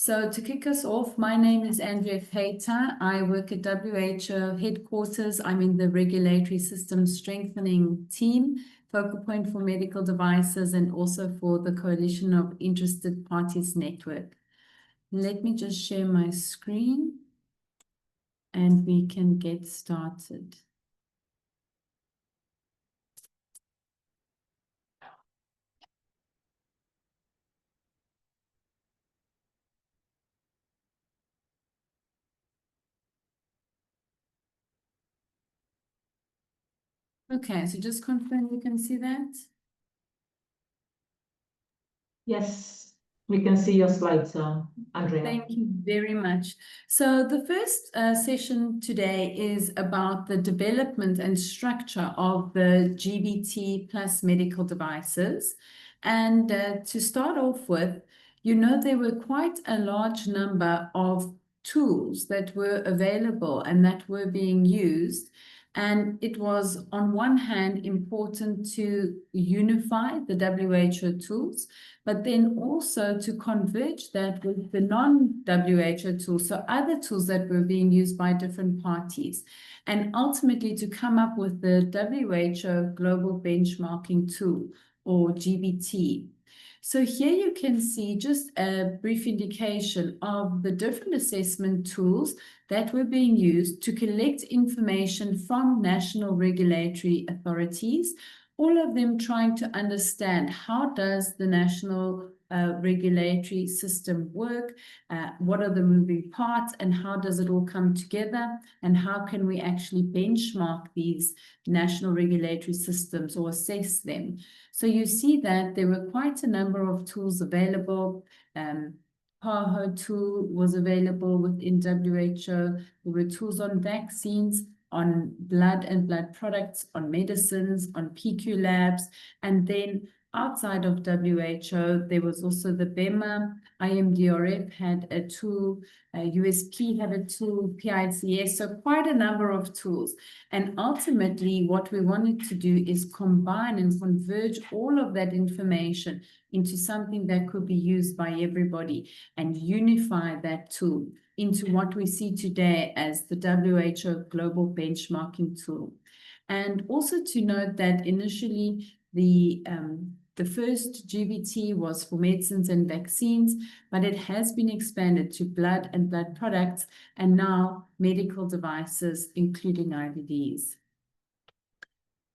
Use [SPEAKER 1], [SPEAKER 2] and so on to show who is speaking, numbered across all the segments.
[SPEAKER 1] So to kick us off, my name is Andrea Feita. I work at WHO headquarters. I'm in the Regulatory Systems Strengthening team, focal point for medical devices, and also for the Coalition of Interested Parties Network. Let me just share my screen and we can get started. Okay, so just confirm you can see that.
[SPEAKER 2] Yes, we can see your slides, Andrea.
[SPEAKER 1] Thank you very much. So the first session today is about the development and structure of the GBT plus medical devices. And to start off with, you know, there were quite a large number of tools that were available and that were being used. And it was, on one hand, important to unify the WHO tools, but then also to converge that with the non-WHO tools, so other tools that were being used by different parties, and ultimately to come up with the WHO Global Benchmarking Tool, or GBT. So here you can see just a brief indication of the different assessment tools that were being used to collect information from national regulatory authorities, all of them trying to understand how does the national regulatory system work, what are the moving parts, and how does it all come together, and how can we actually benchmark these national regulatory systems or assess them. So you see that there were quite a number of tools available. PAHO tool was available within WHO. There were tools on vaccines, on blood and blood products, on medicines, on PQ labs, and then outside of WHO, there was also the BEMA, IMDRF had a tool, USP had a tool, PICS, so quite a number of tools. And ultimately, what we wanted to do is combine and converge all of that information into something that could be used by everybody and unify that tool into what we see today as the WHO Global Benchmarking Tool. And also to note that initially the first GBT was for medicines and vaccines, but it has been expanded to blood and blood products, and now medical devices, including IVDs.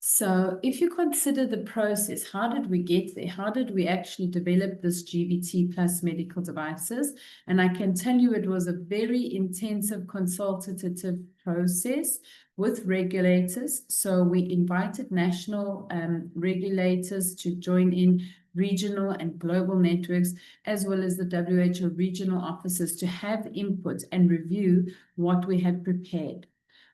[SPEAKER 1] So if you consider the process, how did we get there? How did we actually develop this GBT plus medical devices? And I can tell you it was a very intensive consultative process with regulators. So we invited national regulators to join in, regional and global networks, as well as the WHO regional offices, to have input and review what we had prepared.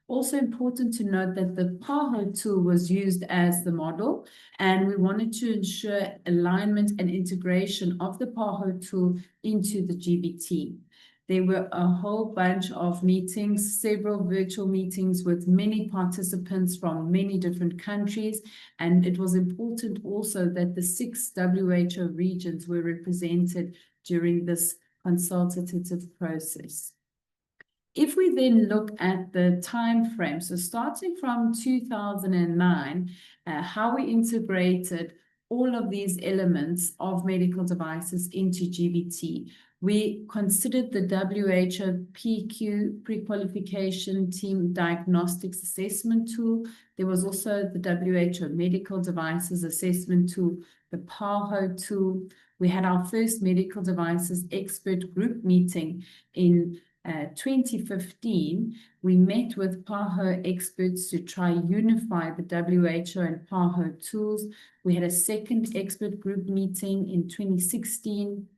[SPEAKER 1] Also important to note that the PAHO tool was used as the model, and we wanted to ensure alignment and integration of the PAHO tool into the GBT. There were a whole bunch of meetings, several virtual meetings with many participants from many different countries, and it was important also that the 6 WHO regions were represented during this consultative process. If we then look at the time frame, so starting from 2009, how we integrated all of these elements of medical devices into GBT. We considered the WHO PQ, pre-qualification team diagnostics assessment tool. There was also the WHO medical devices assessment tool, the PAHO tool. We had our first medical devices expert group meeting in 2015, we met with PAHO experts to try unify the WHO and PAHO tools. We had a second expert group meeting in 2016.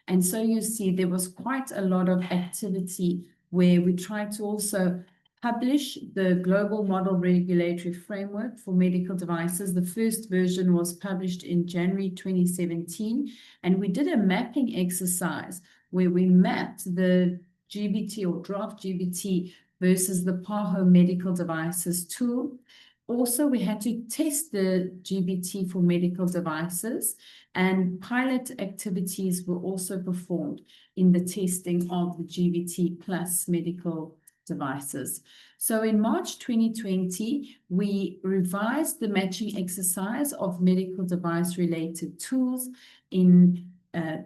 [SPEAKER 1] And so you see there was quite a lot of activity where we tried to also publish the Global Model Regulatory Framework for Medical Devices. The first version was published in January 2017, and we did a mapping exercise where we mapped the GBT or draft GBT versus the PAHO medical devices tool. Also, we had to test the GBT for medical devices, and pilot activities were also performed in the testing of the GBT plus medical devices. So in March 2020, we revised the matching exercise of medical device related tools in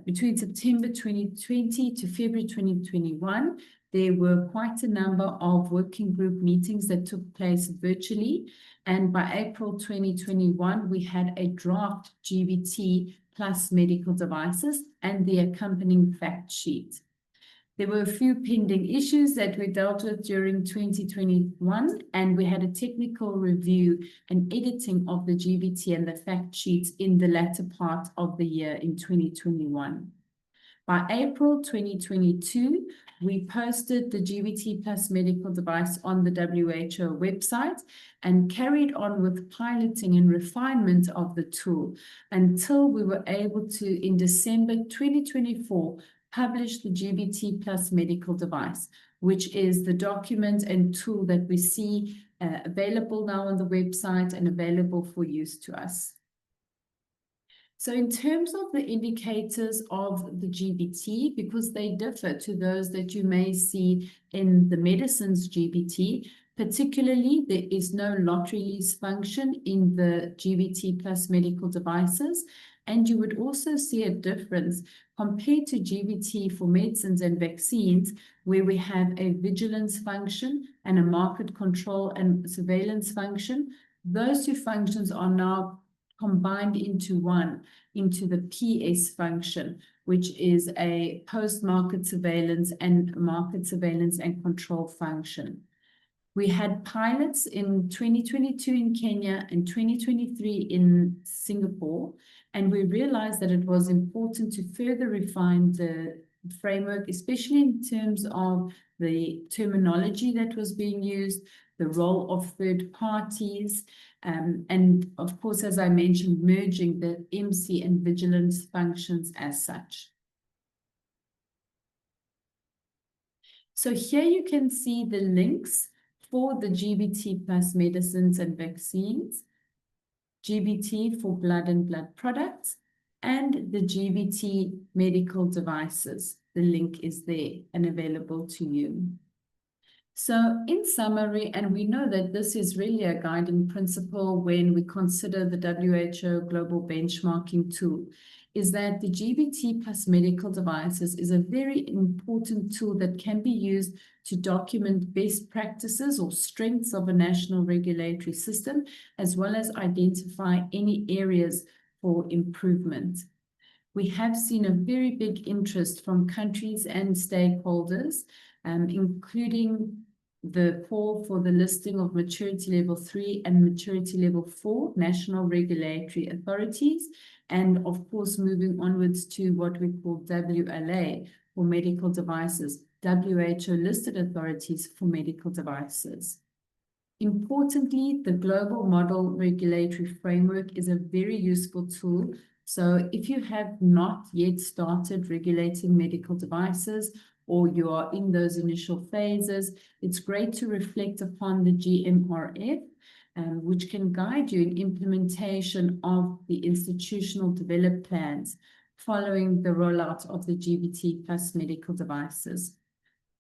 [SPEAKER 1] between September 2020 to February 2021. There were quite a number of working group meetings that took place virtually. And by April 2021, we had a draft GBT plus medical devices and the accompanying fact sheet. There were a few pending issues that we dealt with during 2021, and we had a technical review and editing of the GBT and the fact sheets in the latter part of the year in 2021. By April 2022, we posted the GBT plus medical device on the WHO website and carried on with piloting and refinement of the tool until we were able to, in December 2024, publish the GBT plus medical device, which is the document and tool that we see available now on the website and available for use to us. So in terms of the indicators of the GBT, because they differ to those that you may see in the medicines GBT, particularly there is no lot release function in the GBT plus medical devices, and you would also see a difference compared to GBT for medicines and vaccines, where we have a vigilance function and a market control and surveillance function. Those two functions are now combined into one, into the PS function, which is a post-market surveillance and market surveillance and control function. We had pilots in 2022 in Kenya and 2023 in Singapore, and we realized that it was important to further refine the framework, especially in terms of the terminology that was being used, the role of third parties, and of course, as I mentioned, merging the MC and vigilance functions as such. So here you can see the links for the GBT plus medicines and vaccines, GBT for blood and blood products, and the GBT medical devices. The link is there and available to you. So in summary, and we know that this is really a guiding principle when we consider the WHO global benchmarking tool, is that the GBT plus medical devices is a very important tool that can be used to document best practices or strengths of a national regulatory system, as well as identify any areas for improvement. We have seen a very big interest from countries and stakeholders, including the call for the listing of maturity level 3 and maturity level 4 national regulatory authorities, and of course moving onwards to what we call WLA for medical devices, WHO listed authorities for medical devices. Importantly, the global model regulatory framework is a very useful tool. So if you have not yet started regulating medical devices, or you are in those initial phases, it's great to reflect upon the GMRF, which can guide you in implementation of the institutional developed plans following the rollout of the GBT plus medical devices.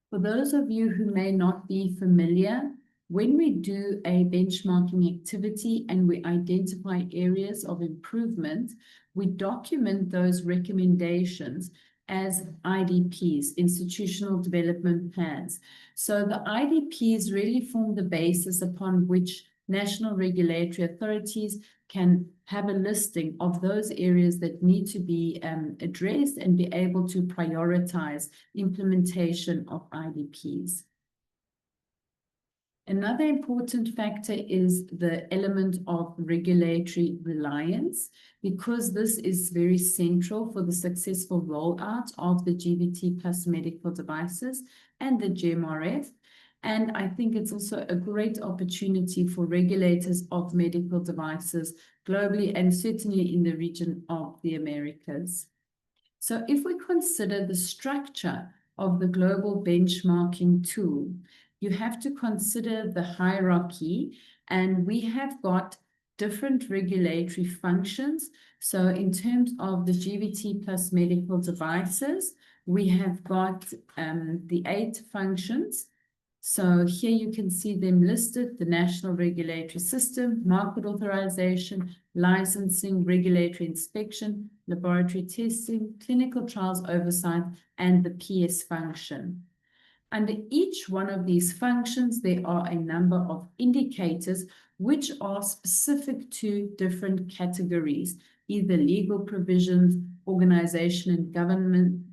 [SPEAKER 1] For those of you who may not be familiar, when we do a benchmarking activity and we identify areas of improvement, we document those recommendations as IDPs, institutional development plans. So the IDPs really form the basis upon which national regulatory authorities can have a listing of those areas that need to be addressed and be able to prioritize implementation of IDPs. Another important factor is the element of regulatory reliance, because this is very central for the successful rollout of the GBT plus medical devices and the GMRF. And I think it's also a great opportunity for regulators of medical devices globally and certainly in the region of the Americas. So if we consider the structure of the global benchmarking tool, you have to consider the hierarchy, and we have got different regulatory functions. So in terms of the GBT plus medical devices, we have got the 8 functions. So here you can see them listed: the national regulatory system, market authorization, licensing, regulatory inspection, laboratory testing, clinical trials oversight, and the PS function. Under each one of these functions, there are a number of indicators which are specific to different categories, either legal provisions, organization and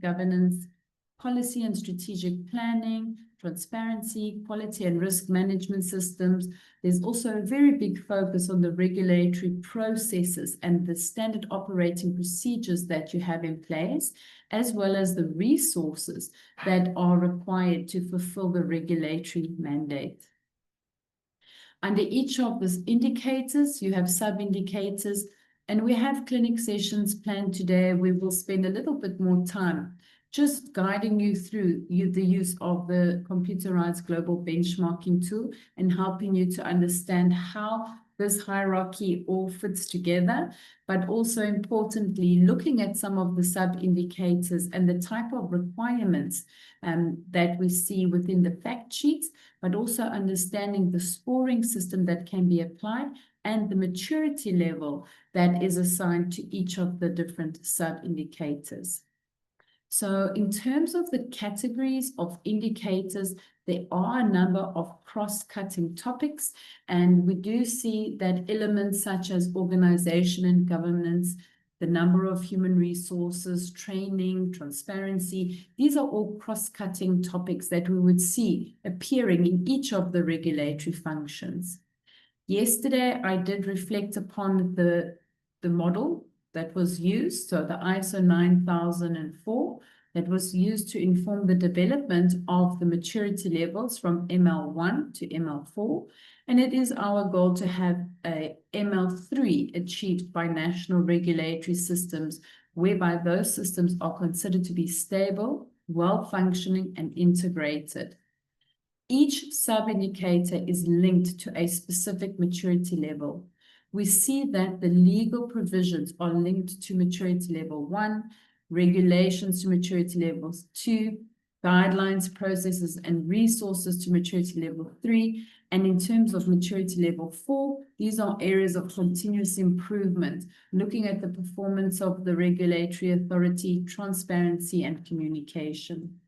[SPEAKER 1] governance, policy and strategic planning, transparency, quality and risk management systems. There's also a very big focus on the regulatory processes and the standard operating procedures that you have in place, as well as the resources that are required to fulfill the regulatory mandate. Under each of these indicators, you have sub-indicators, and we have clinic sessions planned today. We will spend a little bit more time just guiding you through the use of the computerized global benchmarking tool and helping you to understand how this hierarchy all fits together, but also importantly, looking at some of the sub-indicators and the type of requirements that we see within the fact sheets, but also understanding the scoring system that can be applied and the maturity level that is assigned to each of the different sub-indicators. So in terms of the categories of indicators, there are a number of cross-cutting topics, and we do see that elements such as organization and governance, the number of human resources, training, transparency, these are all cross-cutting topics that we would see appearing in each of the regulatory functions. Yesterday, I did reflect upon the model that was used, so the ISO 9004, that was used to inform the development of the maturity levels from ML1 to ML4. And it is our goal to have a ML3 achieved by national regulatory systems, whereby those systems are considered to be stable, well-functioning, and integrated. Each sub-indicator is linked to a specific maturity level. We see that the legal provisions are linked to maturity level 1, regulations to maturity levels 2, guidelines, processes, and resources to maturity level 3. And in terms of maturity level 4, these are areas of continuous improvement, looking at the performance of the regulatory authority, transparency, and communication.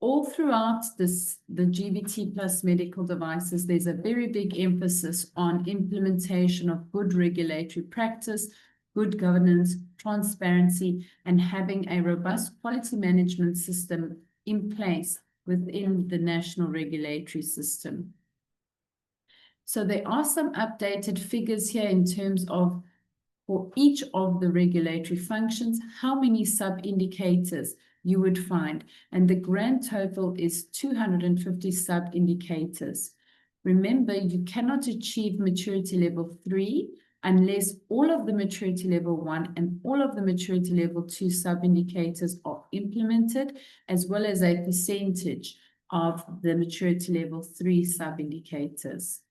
[SPEAKER 1] All throughout the GBT plus medical devices, there's a very big emphasis on implementation of good regulatory practice, good governance, transparency, and having a robust quality management system in place within the national regulatory system. So there are some updated figures here in terms of, for each of the regulatory functions, how many sub-indicators you would find, and the grand total is 250 sub-indicators. Remember, you cannot achieve maturity level 3 unless all of the maturity level 1 and all of the maturity level 2 sub-indicators are implemented, as well as a percentage of the maturity level 3 sub-indicators.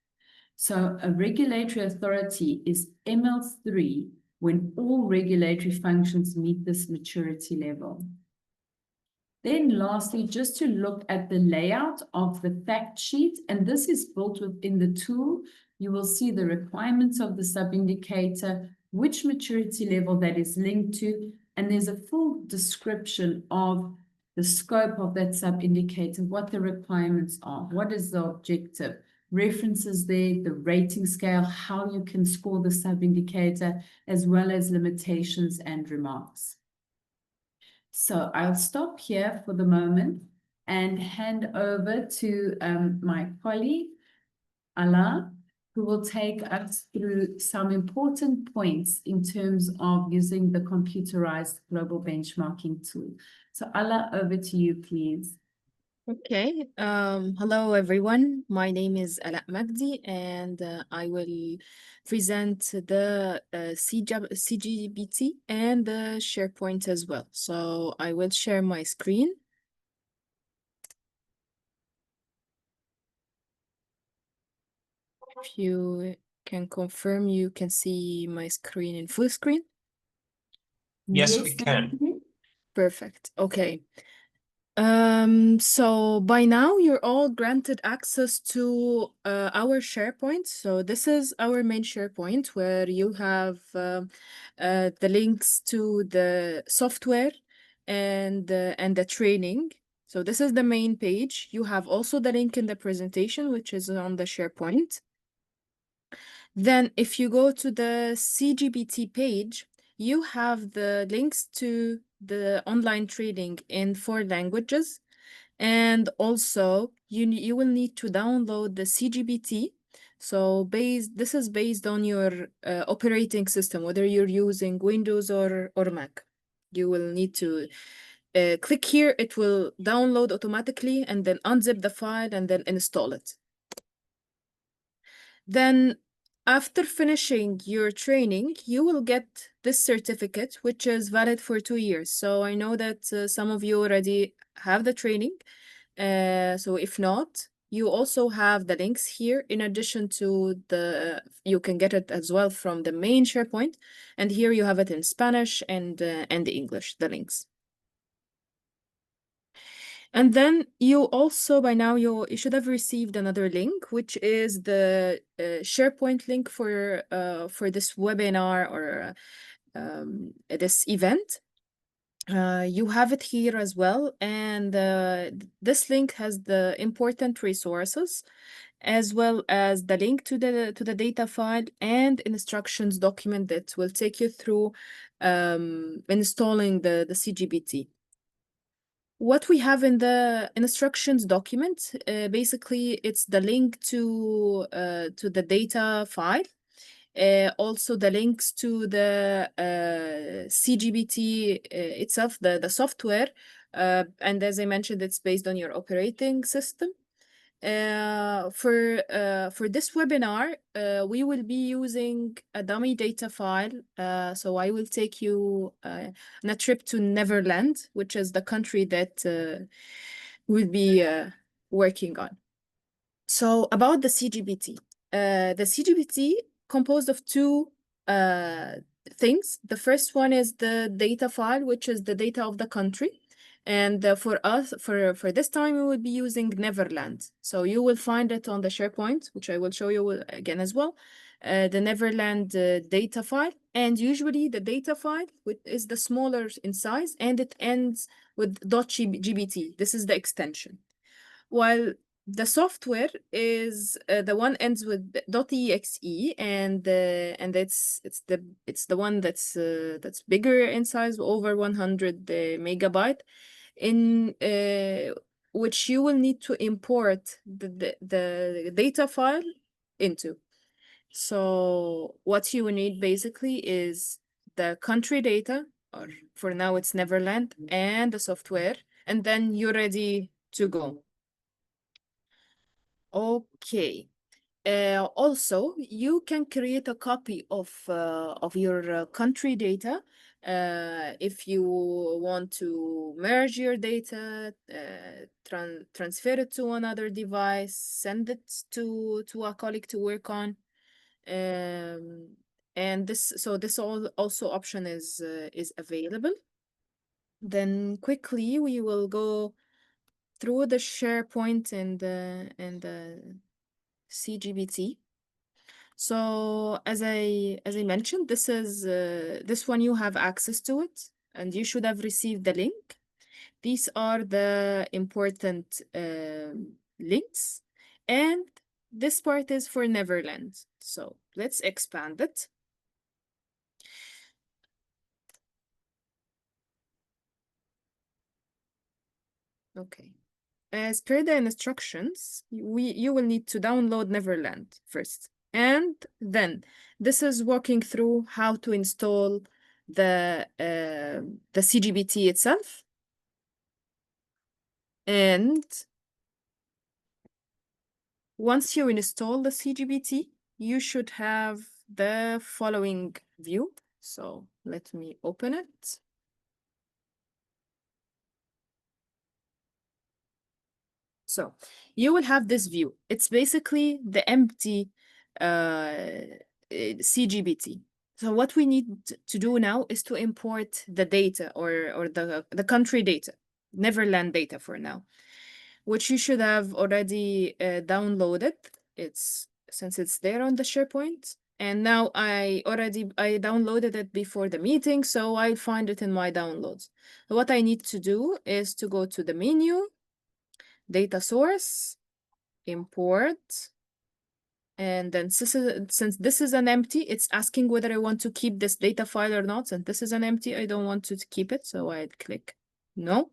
[SPEAKER 1] So a regulatory authority is ML3 when all regulatory functions meet this maturity level. Then lastly, just to look at the layout of the fact sheet, and this is built within the tool, you will see the requirements of the sub-indicator, which maturity level that is linked to, and there's a full description of the scope of that sub-indicator, what the requirements are, what is the objective, references there, the rating scale, how you can score the sub-indicator, as well as limitations and remarks. So I'll stop here for the moment and hand over to my colleague, Ala, who will take us through some important points in terms of using the computerized global benchmarking tool. So Ala, over to you, please.
[SPEAKER 3] Okay. Hello, everyone. My name is Ala Magdi, and I will present the cGBT and the SharePoint as well. So I will share my screen. If you can confirm you can see my screen in full screen.
[SPEAKER 4] Yes, we can.
[SPEAKER 3] Perfect. Okay. So by now you're all granted access to our SharePoint. So this is our main SharePoint where you have the links to the software and the training. So this is the main page. You have also the link in the presentation, which is on the SharePoint. Then if you go to the cGBT page, you have the links to the online training in 4 languages. And also you will need to download the cGBT. So this is based on your operating system, whether you're using Windows or Mac. You will need to click here, it will download automatically and then unzip the file and then install it. Then after finishing your training, you will get this certificate, which is valid for 2 years. So I know that some of you already have the training. So if not, you also have the links here in addition to you can get it as well from the main SharePoint. And here you have it in Spanish and English, the links. And then you also, by now, you should have received another link, which is the SharePoint link for this webinar or this event. You have it here as well. And this link has the important resources, as well as the link to the data file and instructions document that will take you through installing the cGBT. What we have in the instructions document, basically, it's the link to the data file, also the links to the cGBT itself, the software, and as I mentioned, it's based on your operating system. For this webinar, we will be using a dummy data file. So I will take you on a trip to Netherlands, which is the country that we'll be working on. So about the cGBT. The cGBT composed of 2 things. The first one is the data file, which is the data of the country. And for us, for this time, we will be using Netherlands. So you will find it on the SharePoint, which I will show you again as well, the Netherlands data file. And usually the data file is the smaller in size, and it ends with .gbt. This is the extension. While the software is the one ends with .exe, and it's the one that's bigger in size, over 100 megabyte, in which you will need to import the data file into. So what you need basically is the country data, or for now it's Netherlands, and the software, and then you're ready to go. Okay. Also, you can create a copy of your country data if you want to merge your data, transfer it to another device, send it to a colleague to work on. And this also option is available. Then quickly we will go through the SharePoint and the cGBT. So as I mentioned, this one you have access to it, and you should have received the link. These are the important links, and this part is for Netherlands. So let's expand it. Okay. As per the instructions, you will need to download Neverland first. And then this is walking through how to install the cGBT itself. And once you install the cGBT, you should have the following view. So let me open it. So you will have this view. It's basically the empty cGBT. So what we need to do now is to import the data or the country data, Neverland data for now, which you should have already downloaded. Since it's there on the SharePoint. And now I downloaded it before the meeting, so I'll find it in my downloads. So what I need to do is to go to the menu, data source, import, and then since this is an empty, it's asking whether I want to keep this data file or not. Since this is an empty, I don't want to keep it, so I'd click no.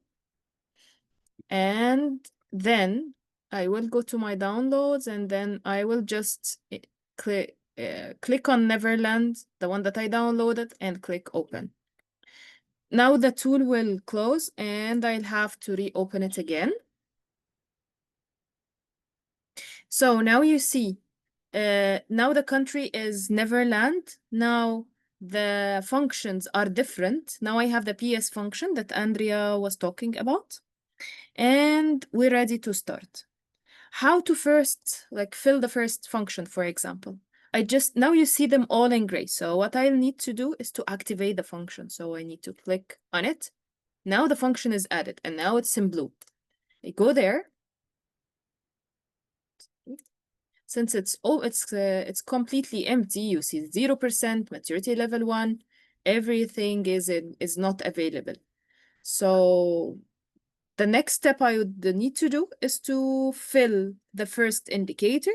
[SPEAKER 3] And then I will go to my downloads, and then I will just click on Neverland, the one that I downloaded, and click open. Now the tool will close, and I'll have to reopen it again. So now you see, now the country is Neverland. Now the functions are different. Now I have the PS function that Andrea was talking about. And we're ready to start. How to first, fill the first function, for example. Now you see them all in gray. So what I'll need to do is to activate the function. So I need to click on it. Now the function is added, and now it's in blue. I go there. Since it's completely empty, you see 0%, maturity level 1, everything is not available. So the next step I would need to do is to fill the first indicator.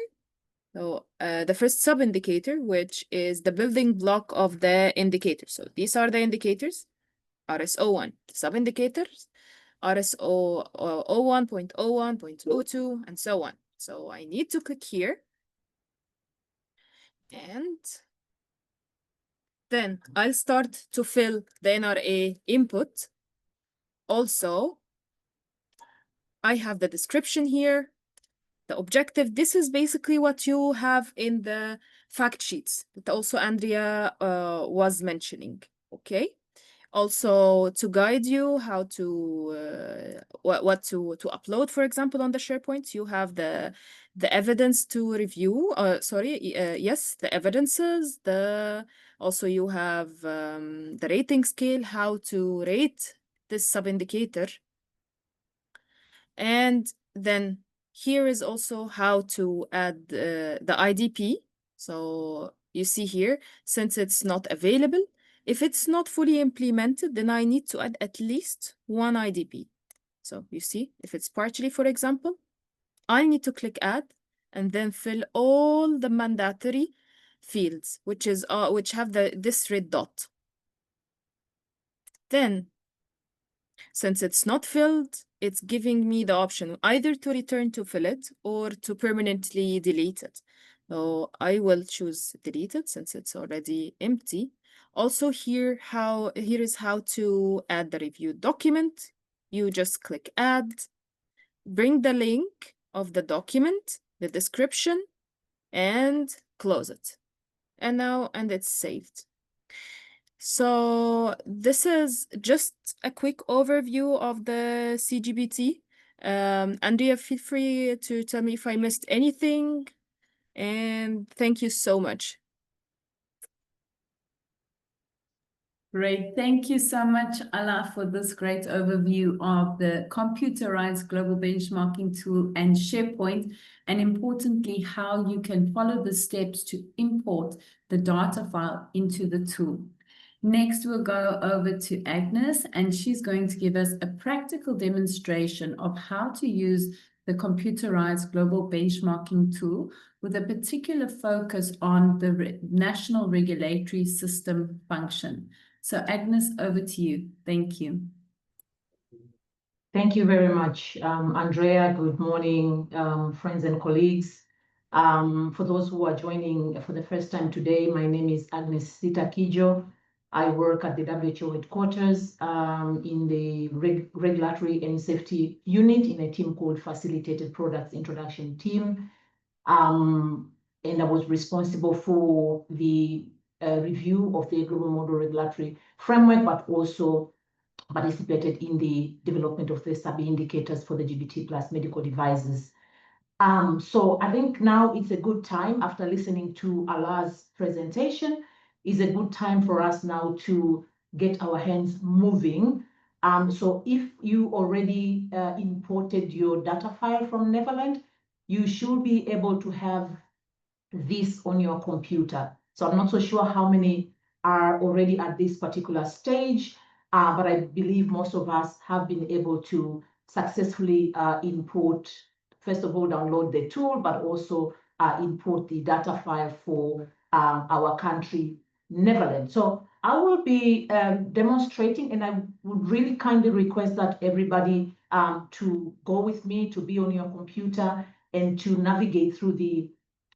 [SPEAKER 3] So the first sub-indicator, which is the building block of the indicator. So these are the indicators, RSO1, sub-indicators, RSO 01.01.02, and so on. So I need to click here. And then I'll start to fill the NRA input. Also, I have the description here, the objective. This is basically what you have in the fact sheets that also Andrea was mentioning, okay? Also, to guide you how to, what to upload, for example, on the SharePoint, you have the evidence to review, yes, the evidences, also you have the rating scale, how to rate this sub-indicator. And then here is also how to add the IDP. So you see here, since it's not available, if it's not fully implemented, then I need to add at least one IDP. So you see, if it's partially, for example, I need to click add and then fill all the mandatory fields, which have this red dot. Then, since it's not filled, it's giving me the option either to return to fill it or to permanently delete it. So I will choose delete it since it's already empty. Also here is how to add the review document. You just click add, bring the link of the document, the description, and close it. And it's saved. So this is just a quick overview of the cGBT. Andrea, feel free to tell me if I missed anything. And thank you so much.
[SPEAKER 1] Great. Thank you so much, Ala, for this great overview of the computerized global benchmarking tool and SharePoint, and importantly, how you can follow the steps to import the data file into the tool. Next, we'll go over to Agnes, and she's going to give us a practical demonstration of how to use the computerized global benchmarking tool with a particular focus on the national regulatory system function. So Agnes, over to you. Thank you.
[SPEAKER 2] Thank you very much, Andrea. Good morning, friends and colleagues. For those who are joining for the first time today, my name is Agnes Sita-Kijo. I work at the WHO headquarters in the Regulatory and Safety Unit in a team called Facilitated Products Introduction Team. And I was responsible for the review of the Global Model Regulatory Framework, but also participated in the development of the sub-indicators for the GBT+ medical devices. So I think now it's a good time, after listening to Allah's presentation, is a good time for us now to get our hands moving. So if you already imported your data file from Netherlands, you should be able to have this on your computer. So I'm not so sure how many are already at this particular stage, but I believe most of us have been able to successfully import, first of all, download the tool, but also import the data file for our country, Netherlands. So I will be demonstrating, and I would really kindly request that everybody to go with me, to be on your computer and to navigate through the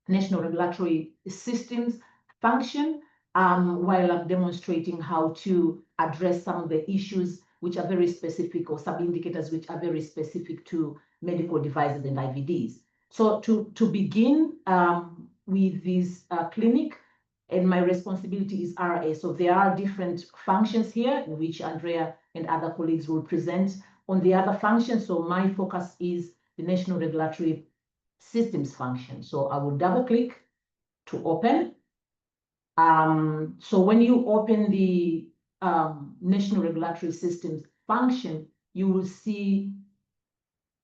[SPEAKER 2] National Regulatory Systems function while I'm demonstrating how to address some of the issues which are very specific, or sub-indicators which are very specific to medical devices and IVDs. So to begin with this clinic, and my responsibility is RA. So there are different functions here in which Andrea and other colleagues will present on the other functions. So my focus is the National Regulatory Systems function. So I will double click to open. So when you open the National Regulatory Systems function, you will see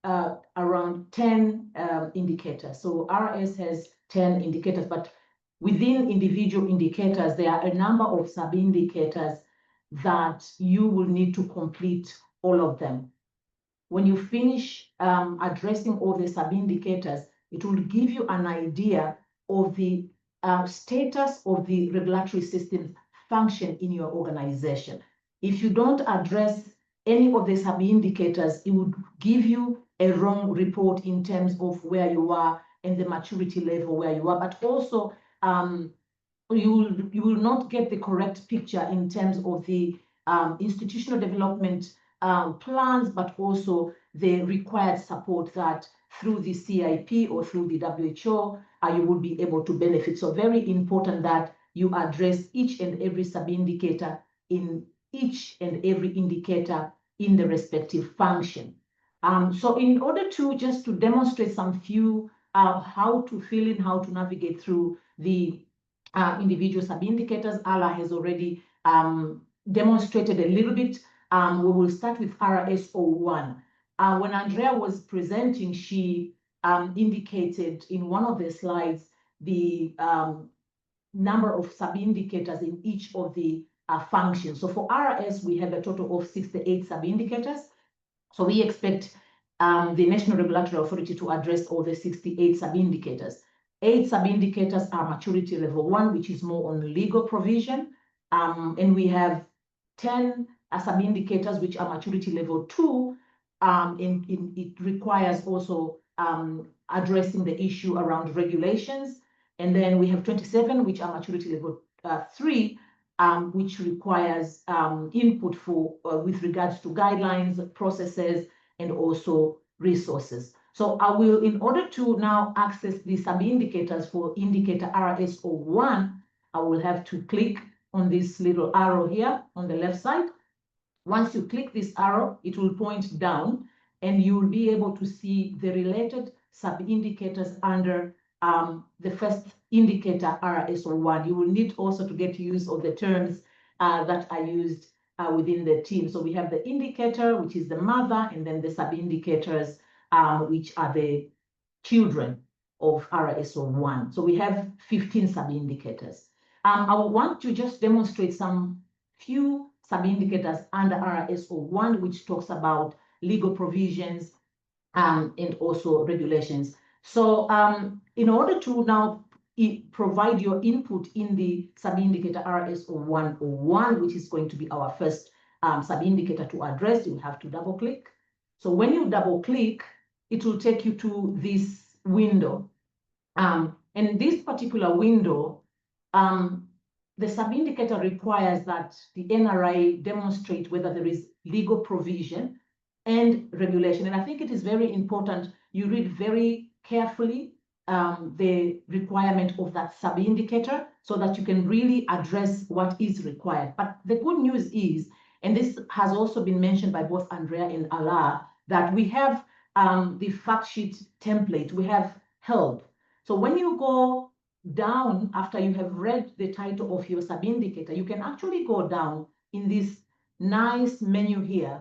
[SPEAKER 2] around 10 indicators. So RS has 10 indicators, but within individual indicators, there are a number of sub-indicators that you will need to complete all of them. When you finish addressing all the sub-indicators, it will give you an idea of the status of the regulatory systems function in your organization. If you don't address any of the sub-indicators, it would give you a wrong report in terms of where you are and the maturity level where you are, but also you will not get the correct picture in terms of the institutional development plans, but also the required support that through the CIP or through the WHO, you will be able to benefit. So very important that you address each and every sub-indicator in each and every indicator in the respective function. So in order to just to demonstrate some few how to fill in, how to navigate through the individual sub-indicators, Allah has already demonstrated a little bit. We will start with RS01. When Andrea was presenting, she indicated in one of the slides the number of sub-indicators in each of the functions. So for RS, we have a total of 68 sub-indicators. So we expect the National Regulatory Authority to address all the 68 sub-indicators. 8 sub-indicators are maturity level 1, which is more on legal provision. And we have 10 sub-indicators, which are maturity level 2. It requires also addressing the issue around regulations. And then we have 27, which are maturity level 3, which requires input for with regards to guidelines, processes, and also resources. So I will, in order to now access the sub-indicators for indicator RS01, I will have to click on this little arrow here on the left side. Once you click this arrow, it will point down, and you will be able to see the related sub-indicators under the first indicator RS01. You will need also to get use of the terms that are used within the team. So we have the indicator, which is the mother, and then the sub-indicators, which are the children of RS01. So we have 15 sub-indicators. I want to just demonstrate some few sub-indicators under RS01, which talks about legal provisions and also regulations. So in order to now provide your input in the sub-indicator RS0101, which is going to be our first sub-indicator to address, you have to double click. So when you double click, it will take you to this window. And this particular window, the sub-indicator requires that the NRI demonstrate whether there is legal provision and regulation. And I think it is very important you read very carefully the requirement of that sub-indicator so that you can really address what is required. But the good news is, and this has also been mentioned by both Andrea and Allah, that we have the fact sheet template, we have help. So when you go down after you have read the title of your sub-indicator, you can actually go down in this nice menu here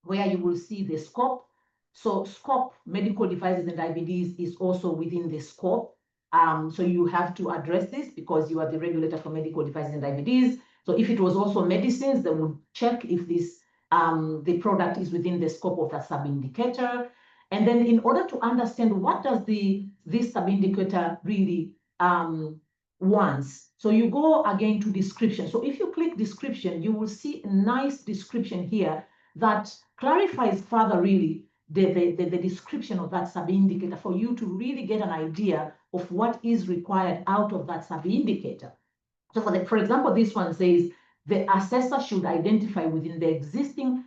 [SPEAKER 2] where you will see the scope. So scope, medical devices and IVDs is also within the scope. So you have to address this because you are the regulator for medical devices and IVDs. So if it was also medicines, they would check if this the product is within the scope of that sub-indicator. And then in order to understand what does this sub-indicator really wants, so you go again to description. So if you click description, you will see a nice description here that clarifies further really the description of that sub-indicator for you to really get an idea of what is required out of that sub-indicator. So for example, this one says the assessor should identify within the existing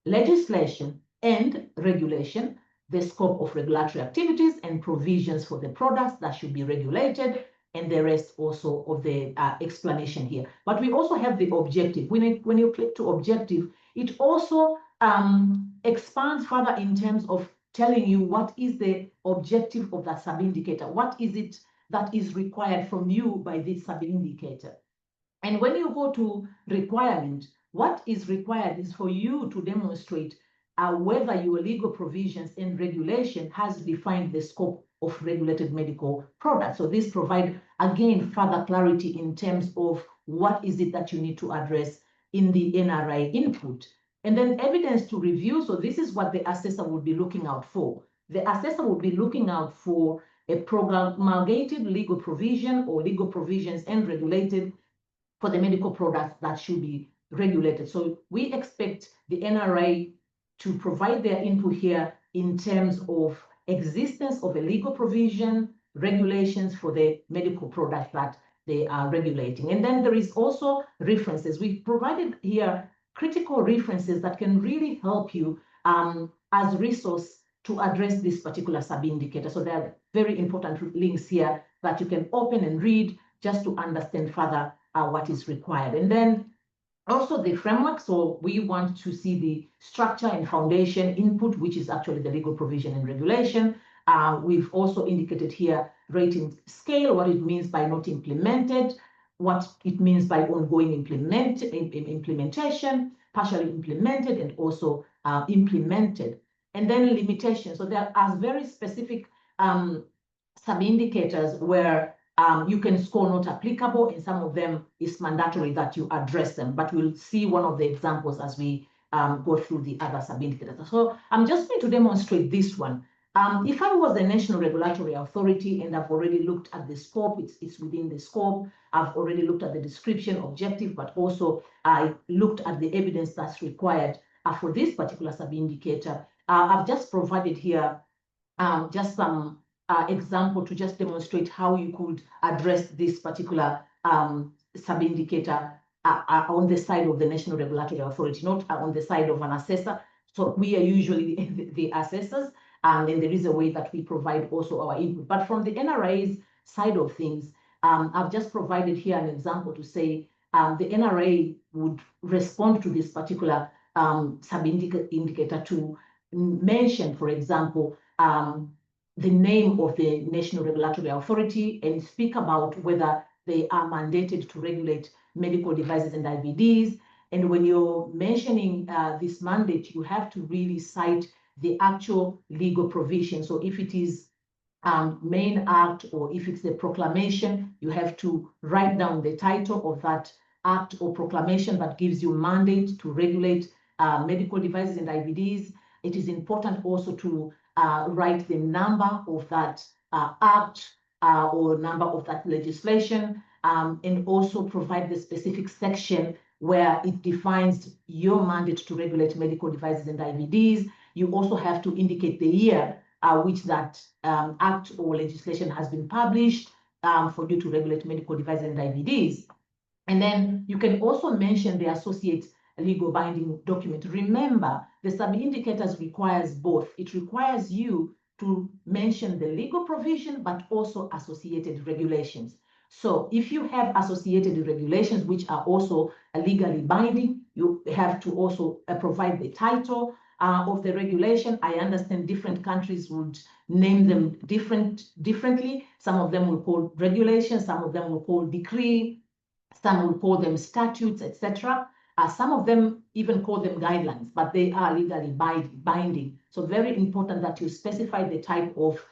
[SPEAKER 2] legislation and regulation the scope of regulatory activities and provisions for the products that should be regulated, and the rest also of the explanation here. But we also have the objective. When you click to objective, it also expands further in terms of telling you what is the objective of that sub-indicator. What is it that is required from you by this sub-indicator? And when you go to requirement, what is required is for you to demonstrate whether your legal provisions and regulation has defined the scope of regulated medical products. So this provides, again, further clarity in terms of what is it that you need to address in the NRI input. And then evidence to review. So this is what the assessor would be looking out for. The assessor would be looking out for a promulgated legal provision or legal provisions and regulated for the medical products that should be regulated. So we expect the NRA to provide their input here in terms of existence of a legal provision, regulations for the medical product that they are regulating. And then there is also references. We've provided here critical references that can really help you as resource to address this particular sub-indicator. So there are very important links here that you can open and read just to understand further what is required. And then also the framework. So we want to see the structure and foundation input, which is actually the legal provision and regulation. We've also indicated here rating scale, what it means by not implemented, what it means by ongoing implementation, partially implemented, and also implemented. And then limitations. So there are very specific sub-indicators where you can score not applicable, and some of them is mandatory that you address them. But we'll see one of the examples as we go through the other sub-indicators. So I'm just going to demonstrate this one. If I was a national regulatory authority and I've already looked at the scope, it's within the scope. I've already looked at the description, objective, but also I looked at the evidence that's required for this particular sub-indicator. I've just provided here just some example to just demonstrate how you could address this particular sub-indicator on the side of the National Regulatory Authority, not on the side of an assessor. So we are usually the assessors, and then there is a way that we provide also our input. But from the NRA's side of things, I've just provided here an example to say the NRA would respond to this particular sub-indicator to mention, for example, the name of the National Regulatory Authority and speak about whether they are mandated to regulate medical devices and IVDs. And when you're mentioning this mandate, you have to really cite the actual legal provision. So if it is main act or if it's the proclamation, you have to write down the title of that act or proclamation that gives you mandate to regulate medical devices and IVDs. It is important also to write the number of that act or number of that legislation, and also provide the specific section where it defines your mandate to regulate medical devices and IVDs. You also have to indicate the year which that act or legislation has been published for you to regulate medical devices and IVDs. And then you can also mention the associate legal binding document. Remember, the sub-indicators requires both. It requires you to mention the legal provision, but also associated regulations. So if you have associated regulations, which are also legally binding, you have to also provide the title of the regulation. I understand different countries would name them differently. Some of them will call regulations, some of them will call decree, some will call them statutes, etc. Some of them even call them guidelines, but they are legally binding. So very important that you specify the type of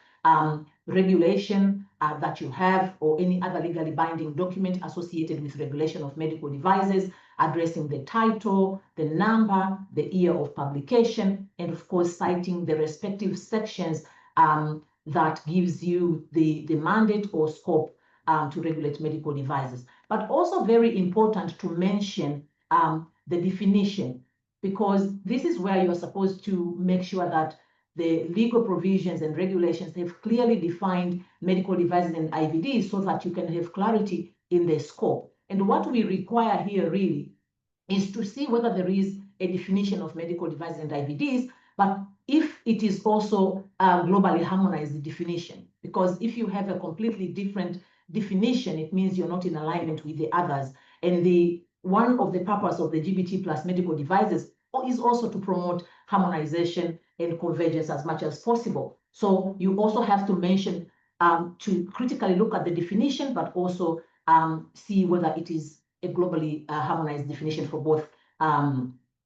[SPEAKER 2] regulation that you have, or any other legally binding document associated with regulation of medical devices, addressing the title, the number, the year of publication, and of course citing the respective sections that gives you the mandate or scope to regulate medical devices. But also very important to mention the definition, because this is where you're supposed to make sure that the legal provisions and regulations have clearly defined medical devices and IVDs so that you can have clarity in the scope. And what we require here really is to see whether there is a definition of medical devices and IVDs, but if it is also a globally harmonized definition. Because if you have a completely different definition, it means you're not in alignment with the others. And one of the purpose of the GBT plus medical devices is also to promote harmonization and convergence as much as possible. So you also have to mention to critically look at the definition, but also see whether it is a globally harmonized definition for both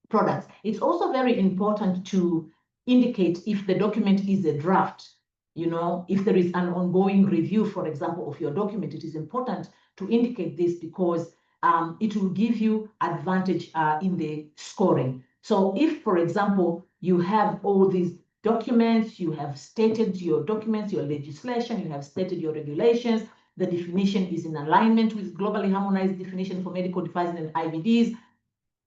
[SPEAKER 2] products. It's also very important to indicate if the document is a draft. You know, if there is an ongoing review, for example, of your document, it is important to indicate this because it will give you advantage in the scoring. So if, for example, you have all these documents, you have stated your documents, your legislation, you have stated your regulations, the definition is in alignment with globally harmonized definition for medical devices and IVDs,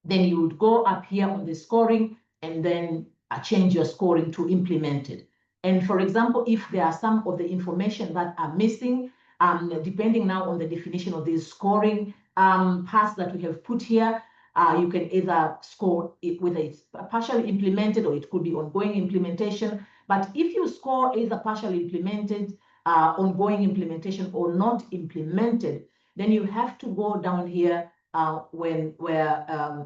[SPEAKER 2] then you would go up here on the scoring and then change your scoring to implemented. And for example, if there are some of the information that are missing, depending now on the definition of this scoring paths that we have put here, you can either score it whether it's partially implemented or it could be ongoing implementation. But if you score either partially implemented, ongoing implementation, or not implemented, then you have to go down here where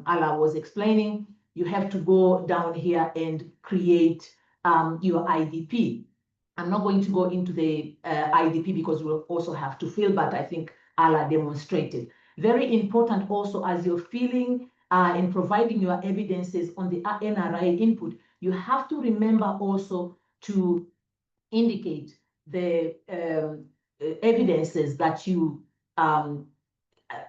[SPEAKER 2] Ala was explaining. You have to go down here and create your IDP. I'm not going to go into the IDP because we'll also have to fill, but I think Ala demonstrated. Very important also, as you're filling and providing your evidences on the NRI input, you have to remember also to indicate the evidences that you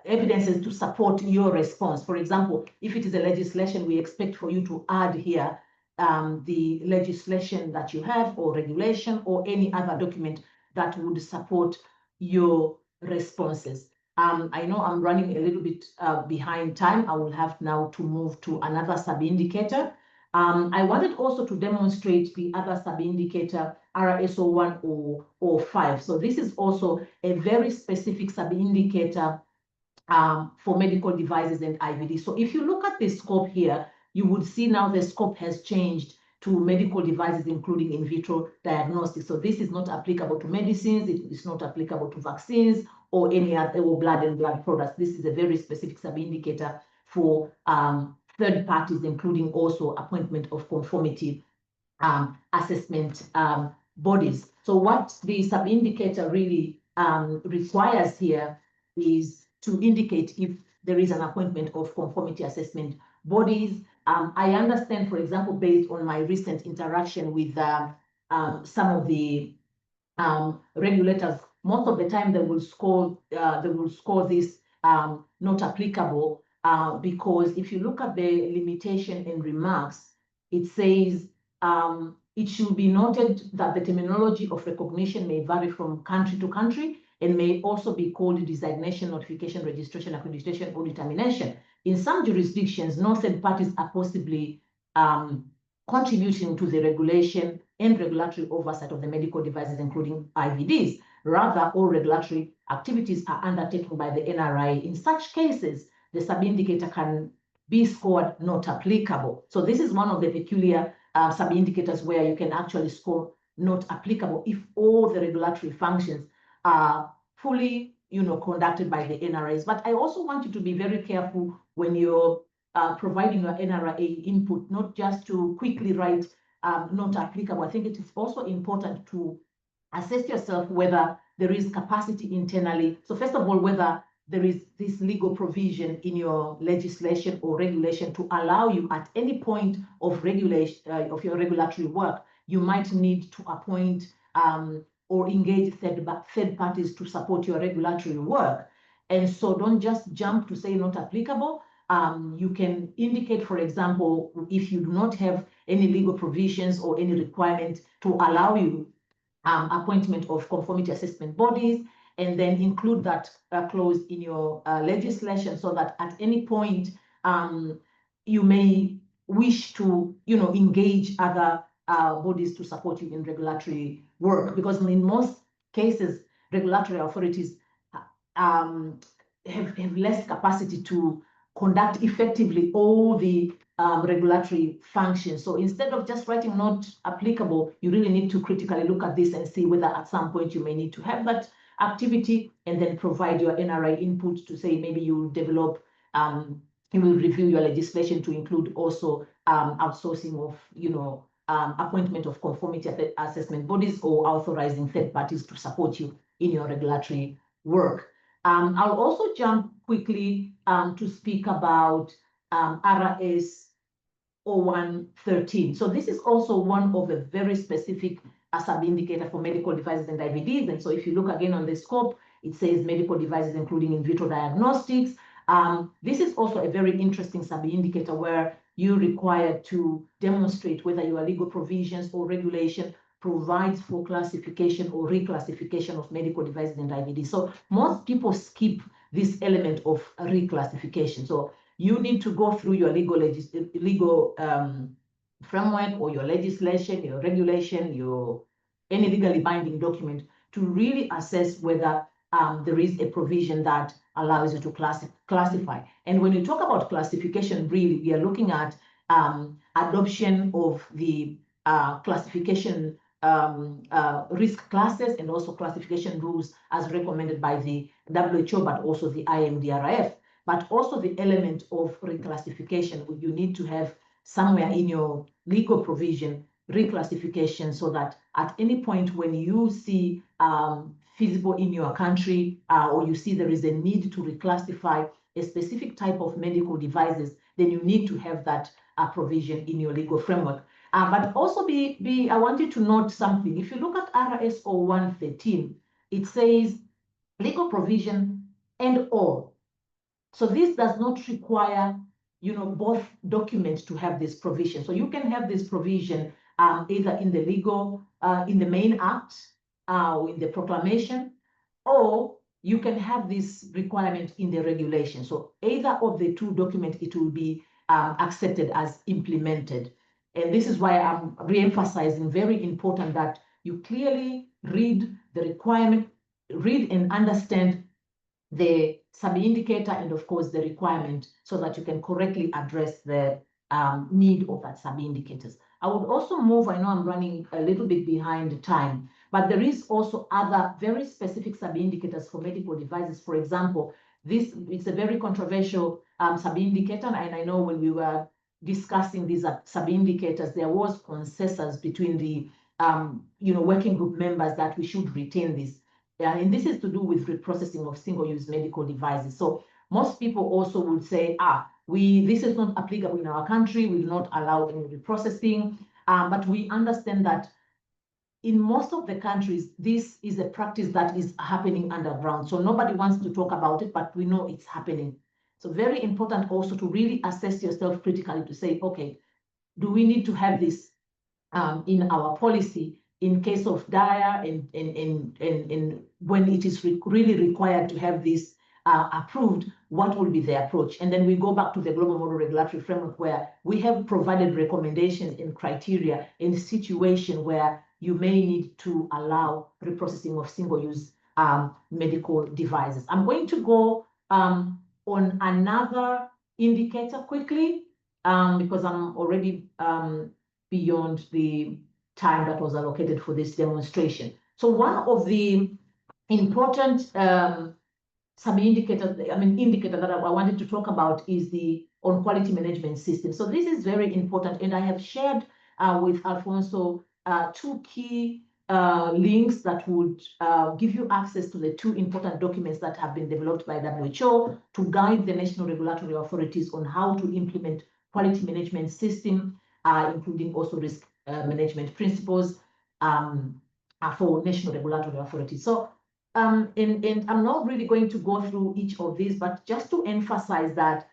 [SPEAKER 2] evidences to support your response. For example, if it is a legislation, we expect for you to add here the legislation that you have, or regulation, or any other document that would support your responses. I know I'm running a little bit behind time. I will have now to move to another sub-indicator. I wanted also to demonstrate the other sub-indicator, RSO1 or 5. So this is also a very specific sub-indicator for medical devices and IVD. So if you look at the scope here, you would see now the scope has changed to medical devices, including in vitro diagnostics. So this is not applicable to medicines, it is not applicable to vaccines or any other blood and blood products. This is a very specific sub-indicator for third parties, including also appointment of conformity assessment bodies. So what the sub-indicator really requires here is to indicate if there is an appointment of conformity assessment bodies. I understand, for example, based on my recent interaction with some of the regulators, most of the time they will score this not applicable because if you look at the limitation and remarks, it says it should be noted that the terminology of recognition may vary from country to country and may also be called designation, notification, registration, accreditation, or determination. In some jurisdictions, no third parties are possibly contributing to the regulation and regulatory oversight of the medical devices, including IVDs. Rather, all regulatory activities are undertaken by the NRI. In such cases, the sub-indicator can be scored not applicable. So this is one of the peculiar sub-indicators where you can actually score not applicable if all the regulatory functions are fully conducted by the NRIs. But I also want you to be very careful when you're providing your NRA input, not just to quickly write not applicable. I think it is also important to assess yourself whether there is capacity internally. So first of all, whether there is this legal provision in your legislation or regulation to allow you at any point of regulation of your regulatory work, you might need to appoint or engage third parties to support your regulatory work. And so don't just jump to say not applicable. You can indicate, for example, if you do not have any legal provisions or any requirement to allow you appointment of conformity assessment bodies, and then include that clause in your legislation so that at any point you may wish to, engage other bodies to support you in regulatory work, because in most cases, regulatory authorities have less capacity to conduct effectively all the regulatory functions. So instead of just writing not applicable, you really need to critically look at this and see whether at some point you may need to have that activity, and then provide your NRI input to say maybe you will develop, you will review your legislation to include also outsourcing of, appointment of conformity assessment bodies or authorizing third parties to support you in your regulatory work. I'll also jump quickly to speak about RS 0113. So this is also one of the very specific sub-indicator for medical devices and IVDs. And so if you look again on the scope, it says medical devices including in vitro diagnostics. This is also a very interesting sub-indicator where you're required to demonstrate whether your legal provisions or regulation provides for classification or reclassification of medical devices and IVDs. So most people skip this element of reclassification. So you need to go through your legal framework or your legislation, your regulation, your any legally binding document to really assess whether there is a provision that allows you to classify. And when you talk about classification, really, we are looking at adoption of the classification risk classes and also classification rules as recommended by the WHO, but also the IMDRF. But also the element of reclassification, you need to have somewhere in your legal provision reclassification, so that at any point when you see feasible in your country or you see there is a need to reclassify a specific type of medical devices, then you need to have that provision in your legal framework. But also I want you to note something. If you look at RS 0113, it says legal provision and all. So this does not require, both documents to have this provision. So you can have this provision either in the legal, in the main act, or in the proclamation, or you can have this requirement in the regulation. So either of the two documents, it will be accepted as implemented. And this is why I'm re-emphasizing, very important that you clearly read the requirement, read and understand the sub-indicator and of course the requirement, so that you can correctly address the need of that sub-indicators. I would also move, I know I'm running a little bit behind time, but there is also other very specific sub-indicators for medical devices. For example, this is a very controversial sub-indicator, and I know when we were discussing these sub-indicators, there was consensus between the working group members that we should retain this. And this is to do with reprocessing of single-use medical devices. So most people also would say, this is not applicable in our country, we will not allow any reprocessing. But we understand that in most of the countries, this is a practice that is happening underground. So nobody wants to talk about it, but we know it's happening. So very important also to really assess yourself critically to say, okay, do we need to have this in our policy in case of dire and when it is really required to have this approved, what will be the approach? And then we go back to the global model regulatory framework, where we have provided recommendations and criteria in a situation where you may need to allow reprocessing of single-use medical devices. I'm going to go on another indicator quickly because I'm already beyond the time that was allocated for this demonstration. So one of the important indicator that I wanted to talk about is the on quality management systems. So this is very important, and I have shared with Alfonso two key links that would give you access to the two important documents that have been developed by WHO to guide the national regulatory authorities on how to implement quality management system, including also risk management principles for national regulatory authorities. So, and I'm not really going to go through each of these, but just to emphasize that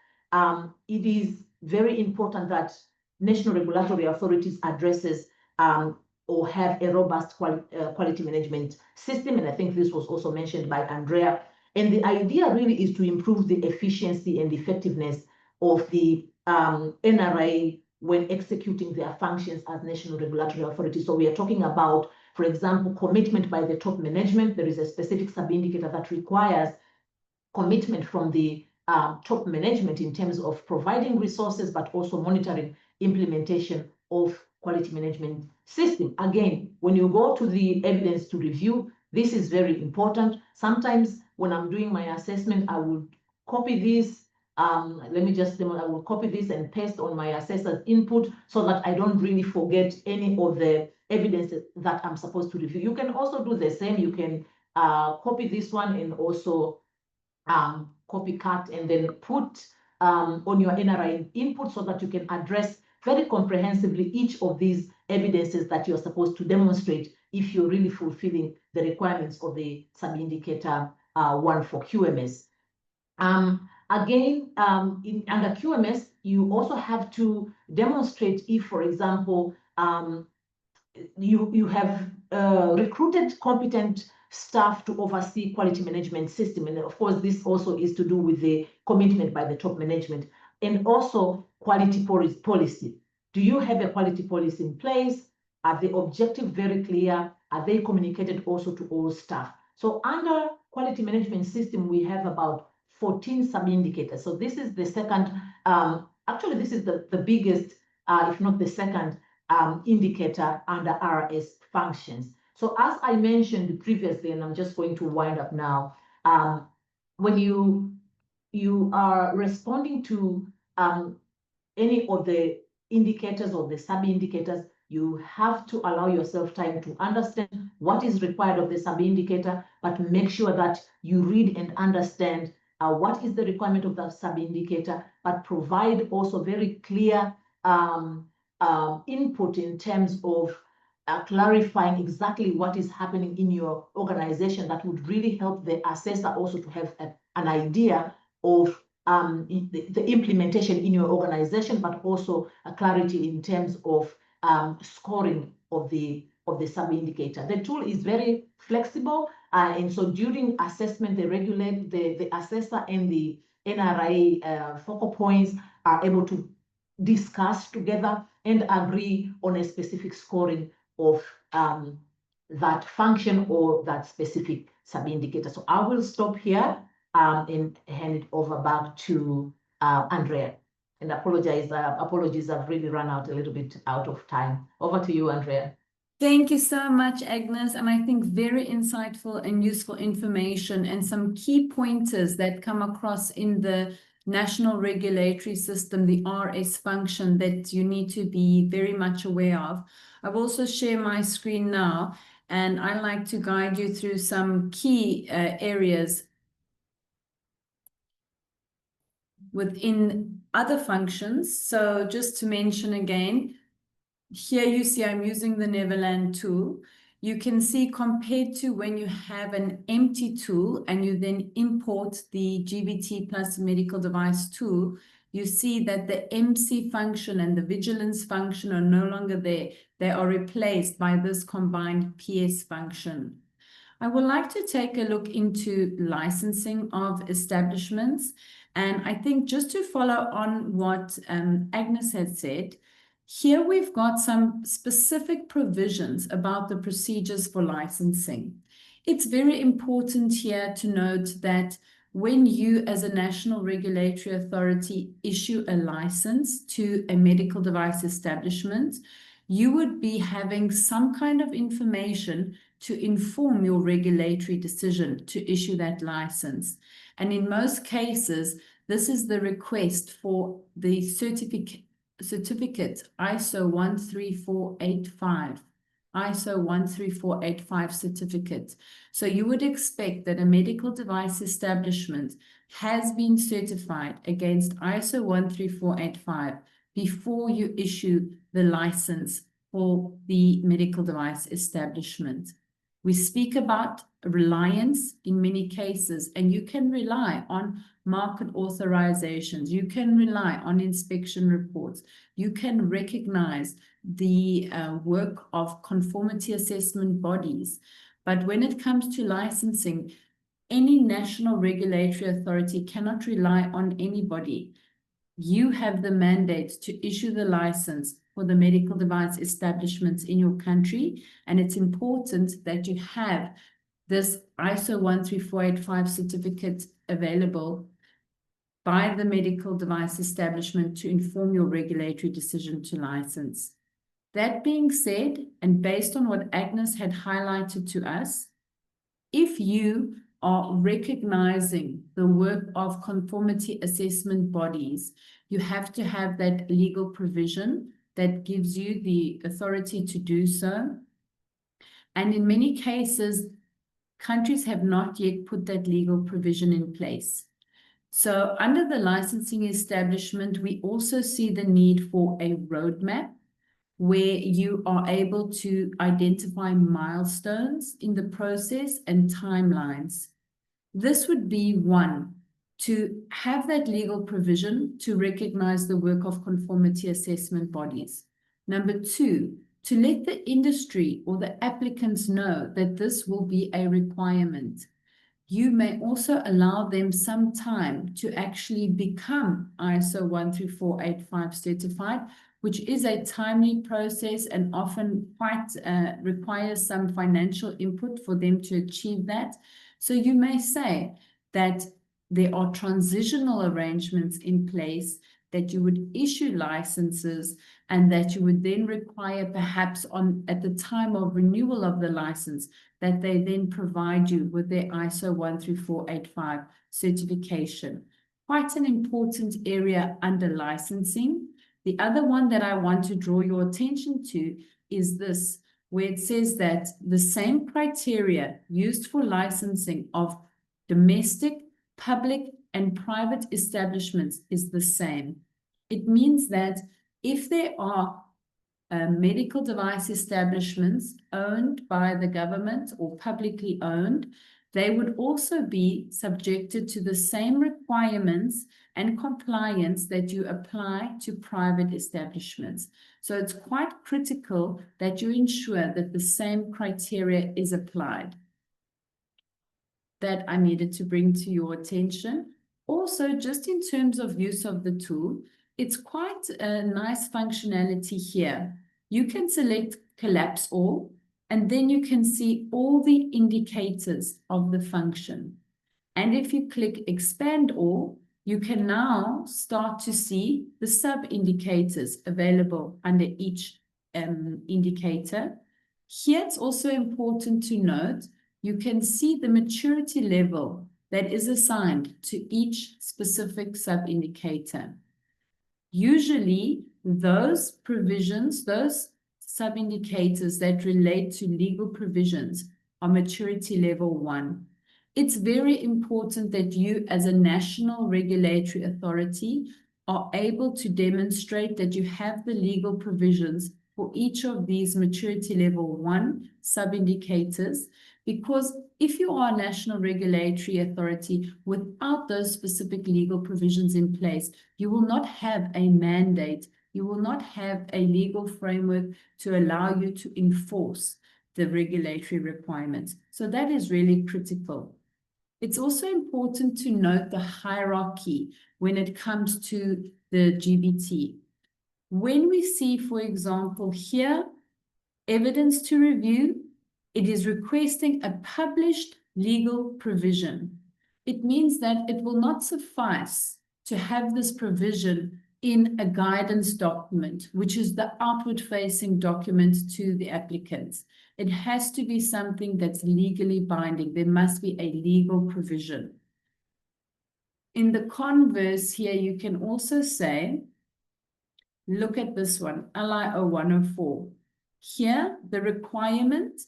[SPEAKER 2] it is very important that national regulatory authorities addresses or have a robust quality management system. And I think this was also mentioned by Andrea. And the idea really is to improve the efficiency and effectiveness of the NRA when executing their functions as national regulatory authorities. So we are talking about, for example, commitment by the top management. There is a specific sub-indicator that requires commitment from the top management in terms of providing resources, but also monitoring implementation of quality management system. Again, when you go to the evidence to review, this is very important. Sometimes when I'm doing my assessment, I would copy this. Let me just demo. I will copy this and paste on my assessor's input so that I don't really forget any of the evidence that I'm supposed to review. You can also do the same. You can copy this one and also copycat and then put on your NRI input so that you can address very comprehensively each of these evidences that you're supposed to demonstrate if you're really fulfilling the requirements of the sub-indicator 1 for QMS. Again, under QMS, you also have to demonstrate if, for example, you have recruited competent staff to oversee quality management system. And of course, this also is to do with the commitment by the top management and also quality policy. Do you have a quality policy in place? Are the objectives very clear? Are they communicated also to all staff? So under quality management system, we have about 14 sub-indicators. So this is the second, actually this is the biggest, if not the second, indicator under RS functions. So as I mentioned previously, and I'm just going to wind up now, when you are responding to any of the indicators or the sub-indicators, you have to allow yourself time to understand what is required of the sub-indicator, but make sure that you read and understand what is the requirement of that sub-indicator, but provide also very clear input in terms of clarifying exactly what is happening in your organization. That would really help the assessor also to have an idea of the implementation in your organization, but also a clarity in terms of scoring of the sub-indicator. The tool is very flexible, and so during assessment, the assessor and the NRA focal points are able to discuss together and agree on a specific scoring of that function or that specific sub-indicator. So I will stop here and hand it over back to Andrea. And apologies, I've really run out a little bit out of time. Over to you, Andrea.
[SPEAKER 1] Thank you so much, Agnes. And I think very insightful and useful information and some key pointers that come across in the national regulatory system, the RS function, that you need to be very much aware of. I've also shared my screen now, and I like to guide you through some key areas within other functions. So just to mention again, here you see I'm using the Neverland tool. You can see compared to when you have an empty tool and you then import the GBT plus medical device tool, you see that the MC function and the vigilance function are no longer there. They are replaced by this combined PS function. I would like to take a look into licensing of establishments. And I think just to follow on what Agnes had said, here we've got some specific provisions about the procedures for licensing. It's very important here to note that when you as a national regulatory authority issue a license to a medical device establishment, you would be having some kind of information to inform your regulatory decision to issue that license. And in most cases, This is the request for the certificate ISO 13485. ISO 13485 certificate. So you would expect that a medical device establishment has been certified against ISO 13485 before you issue the license for the medical device establishment. We speak about reliance in many cases, and you can rely on market authorizations. You can rely on inspection reports. You can recognize the work of conformity assessment bodies. But when it comes to licensing, any national regulatory authority cannot rely on anybody. You have the mandate to issue the license for the medical device establishments in your country, and it's important that you have this ISO 13485 certificate available by the medical device establishment to inform your regulatory decision to license. That being said, and based on what Agnes had highlighted to us, if you are recognizing the work of conformity assessment bodies, you have to have that legal provision that gives you the authority to do so. And in many cases, countries have not yet put that legal provision in place. So under the licensing establishment, we also see the need for a roadmap where you are able to identify milestones in the process and timelines. This would be one, to have that legal provision to recognize the work of conformity assessment bodies. Number two, to let the industry or the applicants know that this will be a requirement. You may also allow them some time to actually become ISO 13485 certified, which is a timely process and often quite requires some financial input for them to achieve that. So you may say that there are transitional arrangements in place, that you would issue licenses, and that you would then require perhaps at the time of renewal of the license, that they then provide you with their ISO 13485 certification. Quite an important area under licensing. The other one that I want to draw your attention to is this, where it says that the same criteria used for licensing of domestic, public, and private establishments is the same. It means that if there are medical device establishments owned by the government or publicly owned, they would also be subjected to the same requirements and compliance that you apply to private establishments. So it's quite critical that you ensure that the same criteria is applied. That I needed to bring to your attention. Also, just in terms of use of the tool, it's quite a nice functionality here. You can select collapse all, and then you can see all the indicators of the function. And if you click expand all, you can now start to see the sub-indicators available under each indicator. Here, it's also important to note, you can see the maturity level that is assigned to each specific sub-indicator. Usually, those provisions, those sub-indicators that relate to legal provisions are maturity level 1. It's very important that you, as a national regulatory authority, are able to demonstrate that you have the legal provisions for each of these maturity level 1 sub-indicators, because if you are a national regulatory authority without those specific legal provisions in place, you will not have a mandate, you will not have a legal framework to allow you to enforce the regulatory requirements. So that is really critical. It's also important to note the hierarchy when it comes to the GBT. When we see, for example, here, evidence to review, it is requesting a published legal provision. It means that it will not suffice to have this provision in a guidance document, which is the outward-facing document to the applicants. It has to be something that's legally binding. There must be a legal provision. In the converse here, you can also say, look at this one, LIO 104. Here, the requirement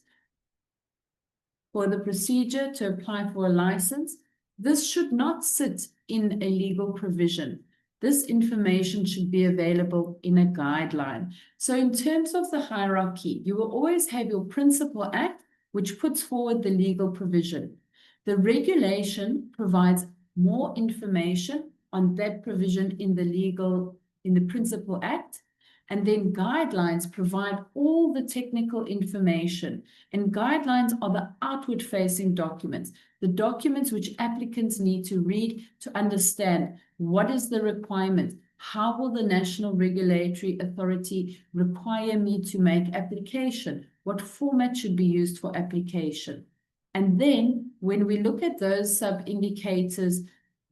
[SPEAKER 1] for the procedure to apply for a license, this should not sit in a legal provision. This information should be available in a guideline. So in terms of the hierarchy, you will always have your principal act, which puts forward the legal provision. The regulation provides more information on that provision in the principal act. And then guidelines provide all the technical information. And guidelines are the outward-facing documents, the documents which applicants need to read to understand what is the requirement, how will the National Regulatory Authority require me to make application, what format should be used for application. And then when we look at those sub-indicators,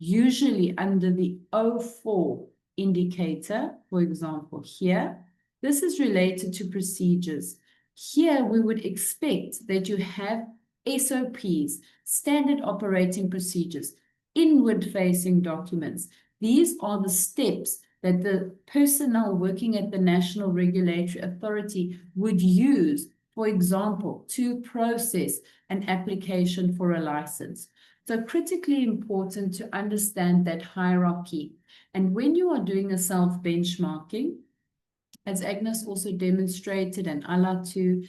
[SPEAKER 1] usually under the 04 indicator, for example, here, this is related to procedures. Here, we would expect that you have SOPs, standard operating procedures, inward-facing documents. These are the steps that the personnel working at the National Regulatory Authority would use, for example, to process an application for a license. So critically important to understand that hierarchy. And when you are doing a self-benchmarking, as Agnes also demonstrated and Ala too,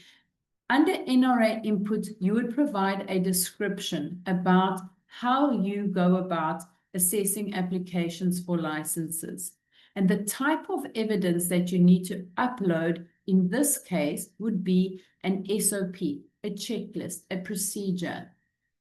[SPEAKER 1] under NRA input, you would provide a description about how you go about assessing applications for licenses. And the type of evidence that you need to upload in this case would be an SOP, a checklist, a procedure.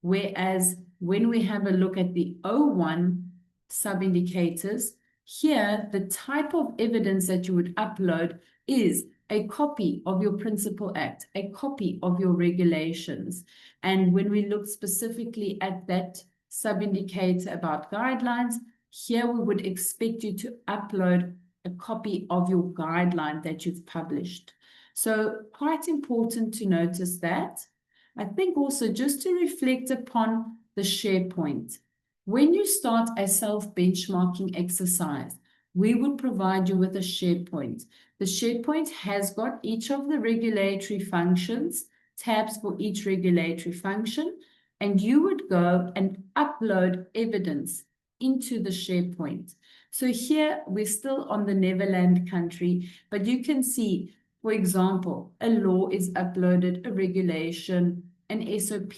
[SPEAKER 1] Whereas when we have a look at the 01 sub-indicators, here the type of evidence that you would upload is a copy of your principal act, a copy of your regulations. And when we look specifically at that sub-indicator about guidelines, here we would expect you to upload a copy of your guideline that you've published. So quite important to notice that. I think also just to reflect upon the SharePoint. When you start a self-benchmarking exercise, we would provide you with a SharePoint. The SharePoint has got each of the regulatory functions, tabs for each regulatory function, and you would go and upload evidence into the SharePoint. So here we're still on the Neverland country, but you can see, for example, a law is uploaded, a regulation, an SOP,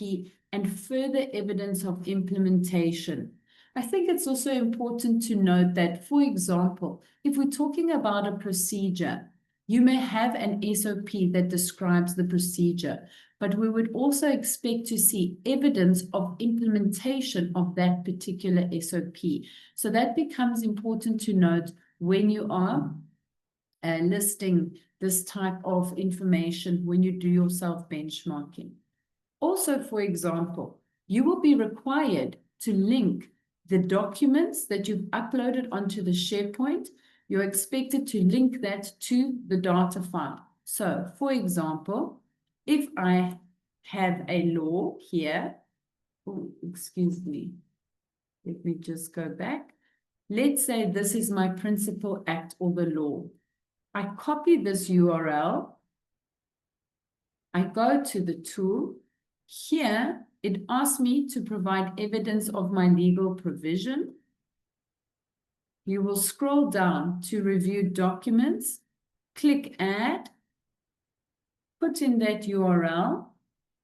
[SPEAKER 1] and further evidence of implementation. I think it's also important to note that, for example, if we're talking about a procedure, you may have an SOP that describes the procedure, but we would also expect to see evidence of implementation of that particular SOP. So that becomes important to note when you are listing this type of information when you do your self-benchmarking. Also, for example, you will be required to link the documents that you've uploaded onto the SharePoint. You're expected to link that to the data file. So, for example, if I have a law here, oh, excuse me, let me just go back. Let's say this is my principal act or the law. I copy this URL. I go to the tool. Here, it asks me to provide evidence of my legal provision. You will scroll down to review documents, click add, put in that URL.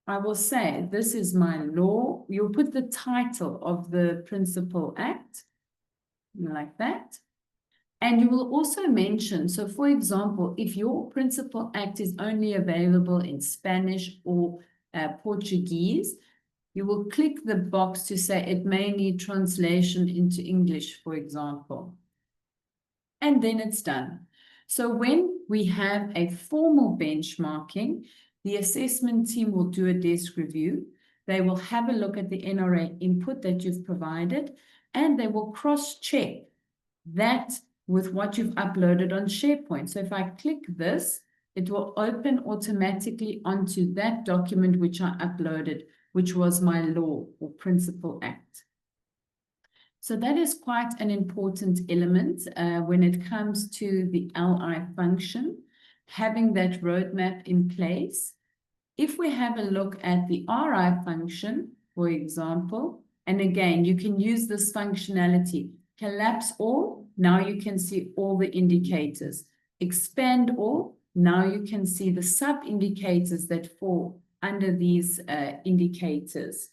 [SPEAKER 1] I will say, this is my law. You'll put the title of the principal act, like that. And you will also mention, so for example, if your principal act is only available in Spanish or Portuguese, you will click the box to say it may need translation into English, for example. And then it's done. So when we have a formal benchmarking, the assessment team will do a desk review. They will have a look at the NRA input that you've provided, and they will cross-check that with what you've uploaded on SharePoint. So if I click this, it will open automatically onto that document which I uploaded, which was my law or principal act. So that is quite an important element when it comes to the LI function, having that roadmap in place. If we have a look at the RI function, for example, and again, you can use this functionality, collapse all, now you can see all the indicators. Expand all, now you can see the sub-indicators that fall under these indicators.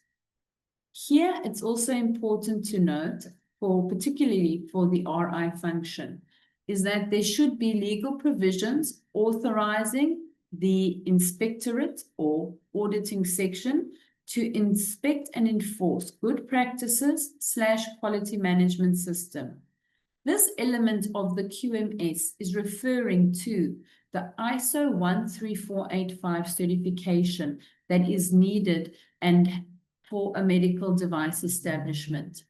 [SPEAKER 1] Here, it's also important to note, particularly for the RI function, is that there should be legal provisions authorizing the inspectorate or auditing section to inspect and enforce good practices / quality management system. This element of the QMS is referring to the ISO 13485 certification that is needed and for a medical device establishment.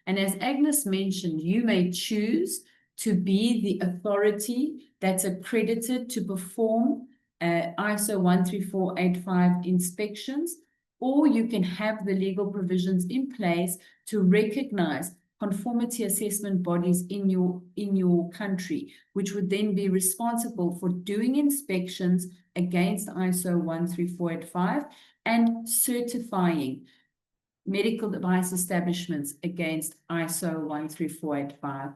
[SPEAKER 1] And as Agnes mentioned, you may choose to be the authority that's accredited to perform ISO 13485 inspections, or you can have the legal provisions in place to recognize conformity assessment bodies in your country, which would then be responsible for doing inspections against ISO 13485 and certifying medical device establishments against ISO 13485.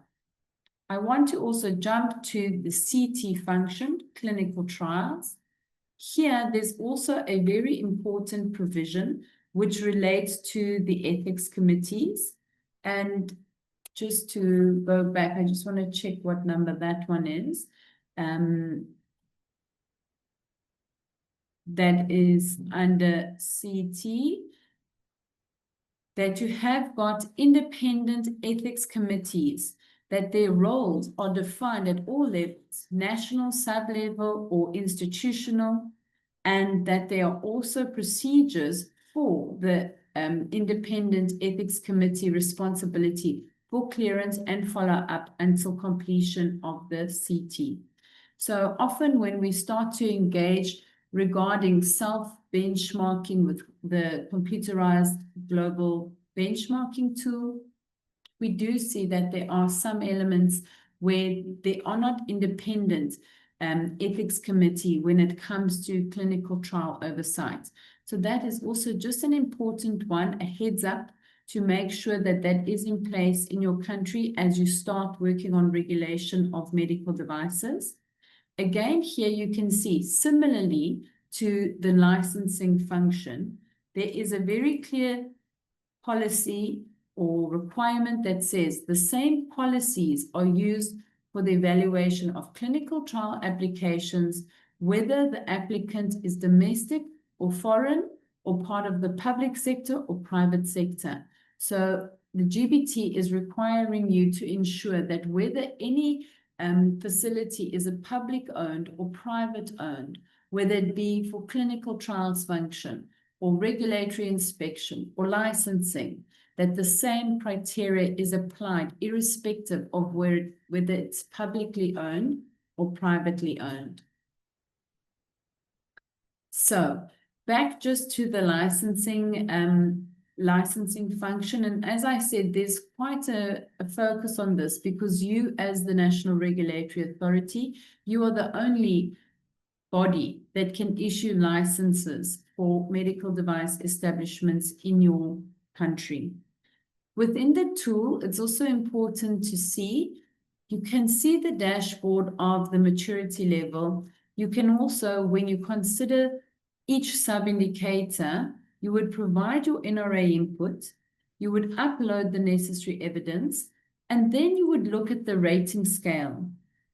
[SPEAKER 1] I want to also jump to the CT function, clinical trials. Here, there's also a very important provision which relates to the ethics committees. And just to go back, I just want to check what number that one is. That is under CT, that you have got independent ethics committees, that their roles are defined at all levels, national, sub-level, or institutional, and that there are also procedures for the independent ethics committee responsibility for clearance and follow-up until completion of the CT. So often when we start to engage regarding self-benchmarking with the computerized global benchmarking tool, we do see that there are some elements where they are not independent ethics committee when it comes to clinical trial oversight. So that is also just an important one, a heads up to make sure that that is in place in your country as you start working on regulation of medical devices. Again, here you can see, similarly to the licensing function, there is a very clear policy or requirement that says the same policies are used for the evaluation of clinical trial applications, whether the applicant is domestic or foreign or part of the public sector or private sector. So the GBT is requiring you to ensure that whether any facility is a public owned or private owned, whether it be for clinical trials function or regulatory inspection or licensing, that the same criteria is applied irrespective of whether it's publicly owned or privately owned. So back just to the licensing function. And as I said, there's quite a focus on this because you, as the National Regulatory Authority, you are the only body that can issue licenses for medical device establishments in your country. Within the tool, it's also important to see, you can see the dashboard of the maturity level. You can also, when you consider each sub-indicator, you would provide your NRA input, you would upload the necessary evidence, and then you would look at the rating scale.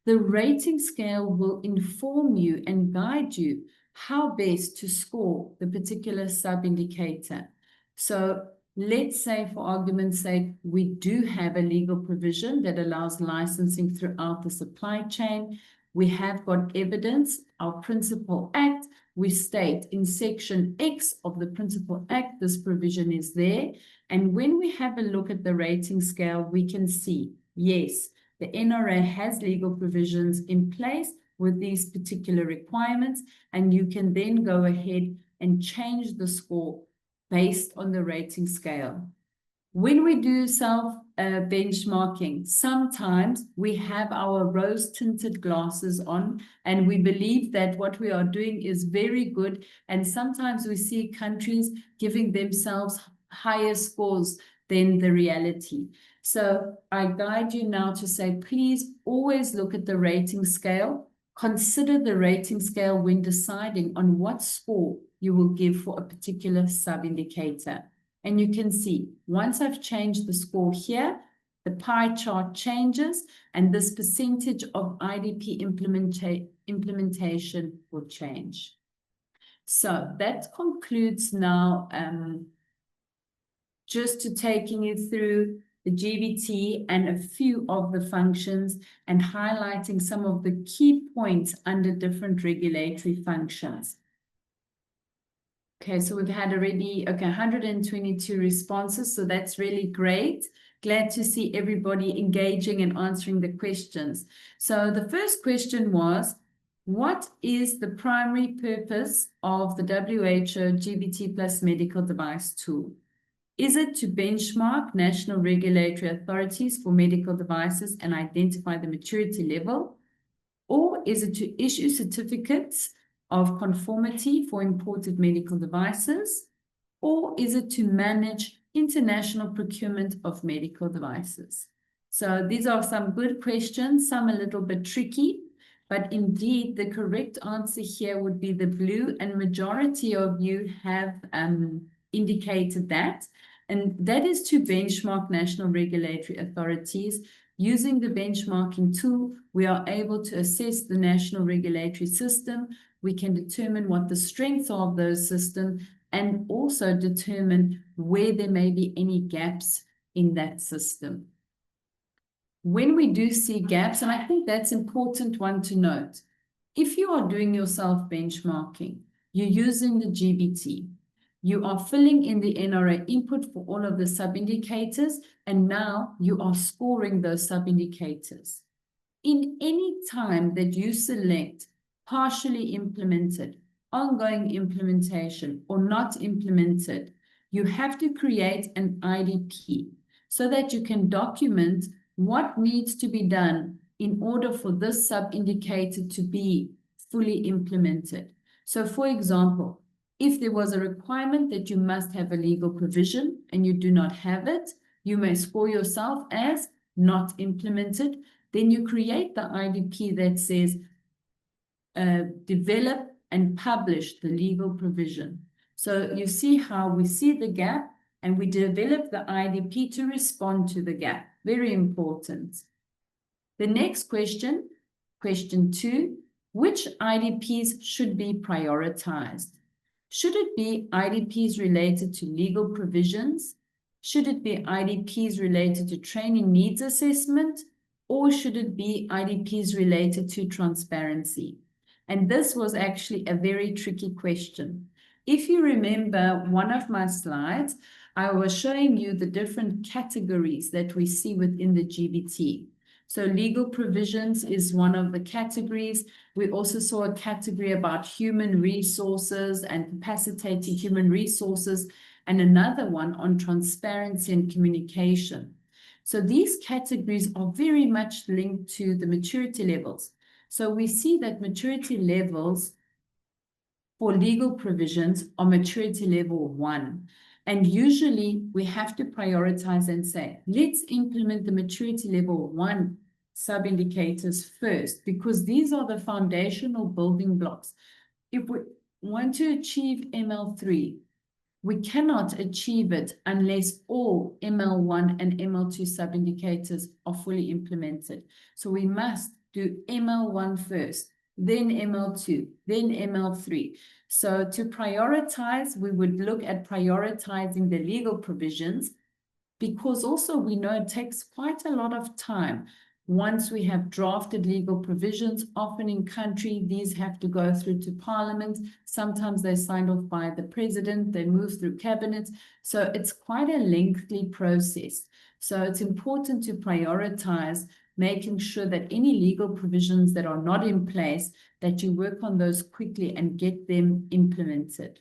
[SPEAKER 1] The rating scale will inform you and guide you how best to score the particular sub-indicator. So let's say, for argument's sake, we do have a legal provision that allows licensing throughout the supply chain. We have got evidence, our Principal Act. We state in Section X of the Principal Act, this provision is there. And when we have a look at the rating scale, we can see, yes, the NRA has legal provisions in place with these particular requirements, and you can then go ahead and change the score based on the rating scale. When we do self-benchmarking, sometimes we have our rose-tinted glasses on and we believe that what we are doing is very good. And sometimes we see countries giving themselves higher scores than the reality. So I guide you now to say, please always look at the rating scale. Consider the rating scale when deciding on what score you will give for a particular sub-indicator. And you can see, once I've changed the score here, the pie chart changes, and this percentage of IDP implementation will change. So that concludes now just to taking you through the GBT and a few of the functions and highlighting some of the key points under different regulatory functions. Okay, so we've had already, 122 responses, so that's really great. Glad to see everybody engaging and answering the questions. So the first question was, what is the primary purpose of the WHO GBT plus medical device tool? Is it to benchmark national regulatory authorities for medical devices and identify the maturity level? Or is it to issue certificates of conformity for imported medical devices? Or is it to manage international procurement of medical devices? So these are some good questions, some a little bit tricky, but indeed the correct answer here would be the blue, and majority of you have indicated that. And that is to benchmark national regulatory authorities. Using the benchmarking tool, we are able to assess the national regulatory system. We can determine what the strengths are of those systems and also determine where there may be any gaps in that system. When we do see gaps, and I think that's important one to note, if you are doing your self-benchmarking, you're using the GBT, you are filling in the NRA input for all of the sub-indicators, and now you are scoring those sub-indicators. In any time that you select partially implemented, ongoing implementation, or not implemented, you have to create an IDP so that you can document what needs to be done in order for this sub-indicator to be fully implemented. So for example, if there was a requirement that you must have a legal provision and you do not have it, you may score yourself as not implemented. Then you create the IDP that says develop and publish the legal provision. So you see how we see the gap and we develop the IDP to respond to the gap. Very important. The next question, question 2, which IDPs should be prioritized? Should it be IDPs related to legal provisions? Should it be IDPs related to training needs assessment? Or should it be IDPs related to transparency? And this was actually a very tricky question. If you remember one of my slides, I was showing you the different categories that we see within the GBT. So legal provisions is one of the categories. We also saw a category about human resources and capacitating human resources, and another one on transparency and communication. So these categories are very much linked to the maturity levels. So we see that maturity levels for legal provisions are maturity level 1. And usually we have to prioritize and say, let's implement the maturity level 1 sub-indicators first, because these are the foundational building blocks. If we want to achieve ML3, we cannot achieve it unless all ML1 and ML2 sub-indicators are fully implemented. So we must do ML1 first, then ML2, then ML3. So to prioritize, we would look at prioritizing the legal provisions, because also we know it takes quite a lot of time. Once we have drafted legal provisions, often in country, these have to go through to Parliament. Sometimes they're signed off by the President, they move through Cabinet. So it's quite a lengthy process. So it's important to prioritize making sure that any legal provisions that are not in place, that you work on those quickly and get them implemented.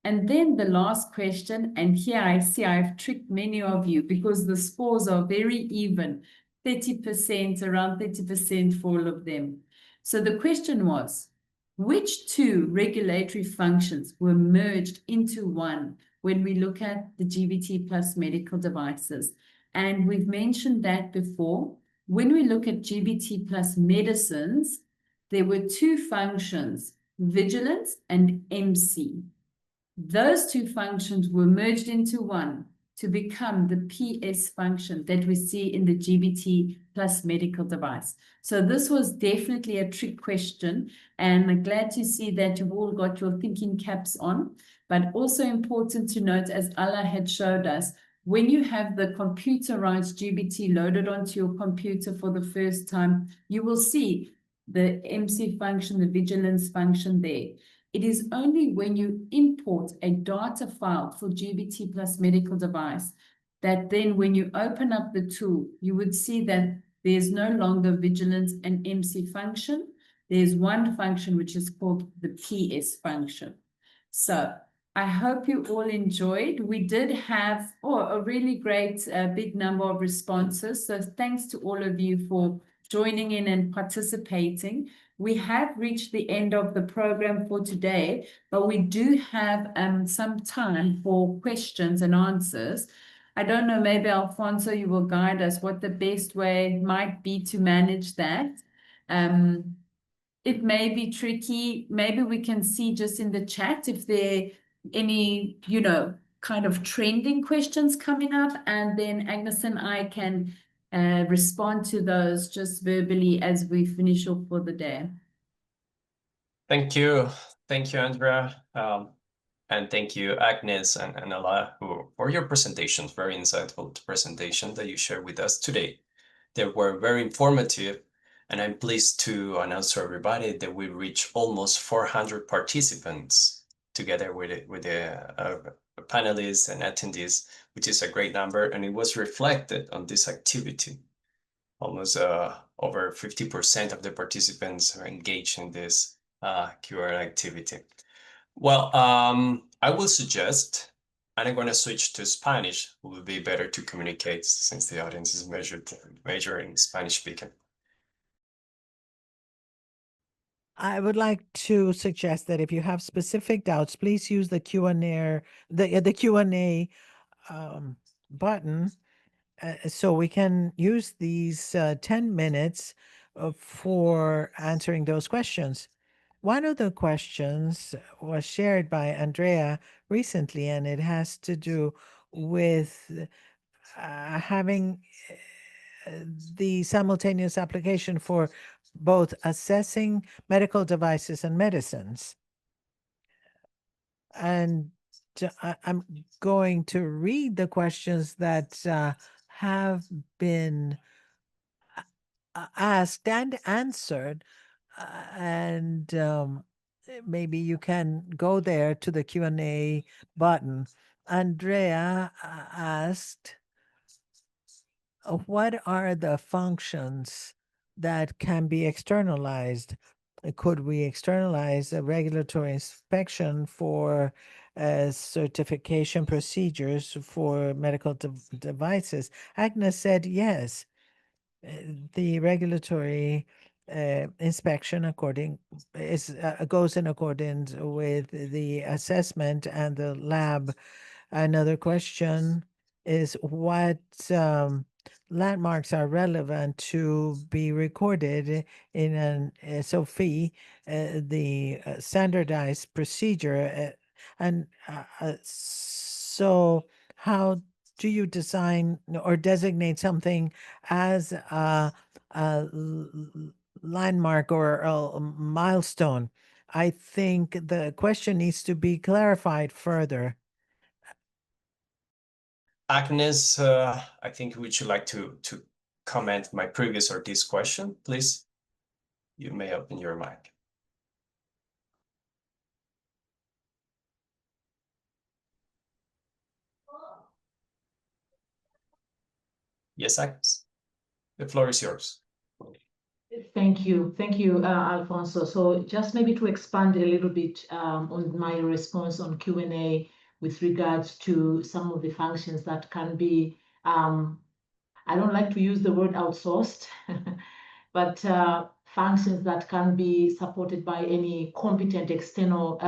[SPEAKER 1] And then the last question, and here I see I've tricked many of you because the scores are very even, 30%, around 30% for all of them. So the question was, which two regulatory functions were merged into one when we look at the GBT plus medical devices? And we've mentioned that before. When we look at GBT plus medicines, there were two functions, vigilance and MC. Those two functions were merged into one to become the PS function that we see in the GBT plus medical device. So this was definitely a trick question, and I'm glad to see that you've all got your thinking caps on, but also important to note, as Allah had showed us, when you have the computerized GBT loaded onto your computer for the first time, you will see the MC function, the vigilance function there. It is only when you import a data file for GBT plus medical device that then when you open up the tool, you would see that there's no longer vigilance and MC function. There's one function which is called the PS function. So I hope you all enjoyed. We did have a really great big number of responses. So thanks to all of you for joining in and participating. We have reached the end of the program for today, but we do have some time for questions and answers. I don't know, maybe Alfonso, you will guide us what the best way might be to manage that. It may be tricky. Maybe we can see just in the chat if there are any, kind of trending questions coming up, and then Agnes and I can respond to those just verbally as we finish off for the day.
[SPEAKER 4] Thank you. Thank you, Andrea. And thank you, Agnes and Allah, for your presentations, very insightful presentation that you shared with us today. They were very informative, and I'm pleased to announce to everybody that we reached almost 400 participants together with the panelists and attendees, which is a great number, and it was reflected on this activity. Almost over 50% of the participants are engaged in this QR activity. Well, I will suggest, and I'm going to switch to Spanish. It would be better to communicate since the audience is major in Spanish speaking.
[SPEAKER 5] I would like to suggest that if you have specific doubts, please use the Q&A, the Q&A button, so we can use these 10 minutes for answering those questions. One of the questions was shared by Andrea recently, and it has to do with having the simultaneous application for both assessing medical devices and medicines. And I'm going to read the questions that have been asked and answered, and maybe you can go there to the Q&A button. Andrea asked, what are the functions that can be externalized? Could we externalize a regulatory inspection for certification procedures for medical devices? Agnes said yes. The regulatory inspection goes in accordance with the assessment and the lab. Another question is what landmarks are relevant to be recorded in an SOP, the standardized procedure. So how do you design or designate something as a landmark or a milestone? I think the question needs to be clarified further.
[SPEAKER 4] Agnes, I think would you like to comment my previous or this question, please? You may open your mic. Yes, Agnes, the floor is yours.
[SPEAKER 2] Thank you, Alfonso. So just maybe to expand a little bit on my response on Q&A with regards to some of the functions that can be, I don't like to use the word outsourced, but functions that can be supported by any competent external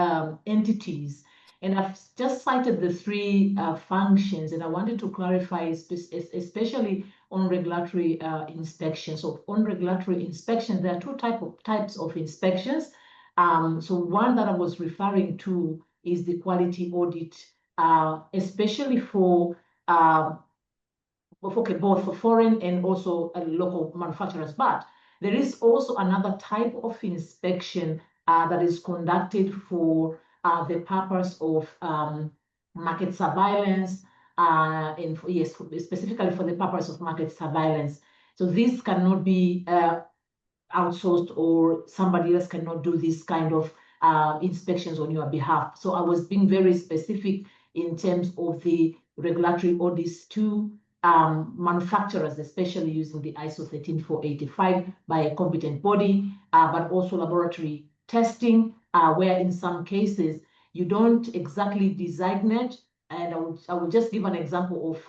[SPEAKER 2] entities. And I've just cited the three functions, and I wanted to clarify, especially on regulatory inspection. So on regulatory inspection, there are two types of inspections. So one that I was referring to is the quality audit, especially for both for foreign and also local manufacturers. But there is also another type of inspection that is conducted for the purpose of market surveillance, and specifically for the purpose of market surveillance. So this cannot be outsourced, or somebody else cannot do this kind of inspections on your behalf. So I was being very specific in terms of the regulatory audits to manufacturers, especially using the ISO 13485 by a competent body, but also laboratory testing, where in some cases you don't exactly designate. And I would just give an example of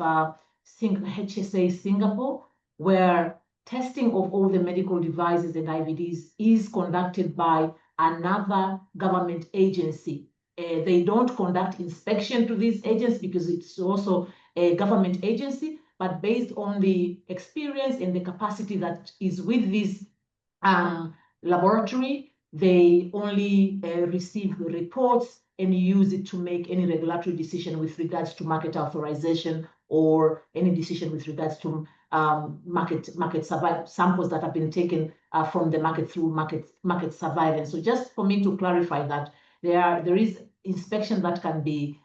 [SPEAKER 2] HSA Singapore, where testing of all the medical devices and IVDs is conducted by another government agency. They don't conduct inspection to these agents because it's also a government agency, but based on the experience and the capacity that is with this laboratory, they only receive the reports and use it to make any regulatory decision with regards to market authorization or any decision with regards to market samples that have been taken from the market through market surveillance. So just for me to clarify that there is inspection that can be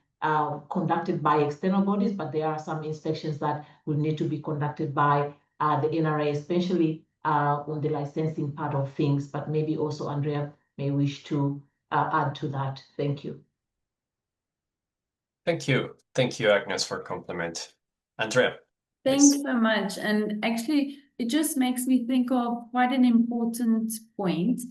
[SPEAKER 2] conducted by external bodies, but there are some inspections that will need to be conducted by the NRA, especially on the licensing part of things. But maybe also Andrea may wish to add to that. Thank you.
[SPEAKER 4] Thank you, Agnes, for compliment. Andrea.
[SPEAKER 1] Thanks so much. And actually, it just makes me think of quite an important point,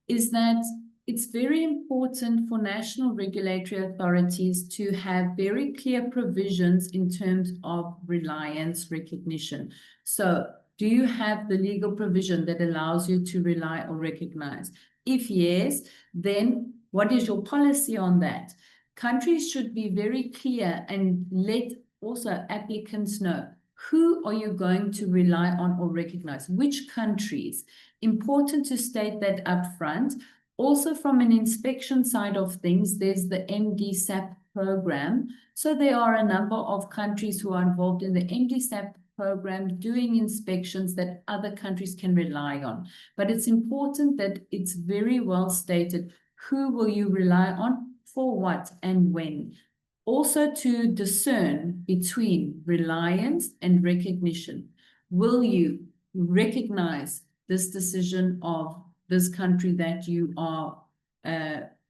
[SPEAKER 1] is that it's very important for national regulatory authorities to have very clear provisions in terms of reliance recognition. So do you have the legal provision that allows you to rely or recognize? If yes, then what is your policy on that? Countries should be very clear and let also applicants know, who are you going to rely on or recognize? Which countries? Important to state that up front. Also, from an inspection side of things, there's the MD-SAP program. So there are a number of countries who are involved in the MD-SAP program doing inspections that other countries can rely on. But it's important that it's very well stated, who will you rely on, for what, and when. Also to discern between reliance and recognition. Will you recognize this decision of this country that you are,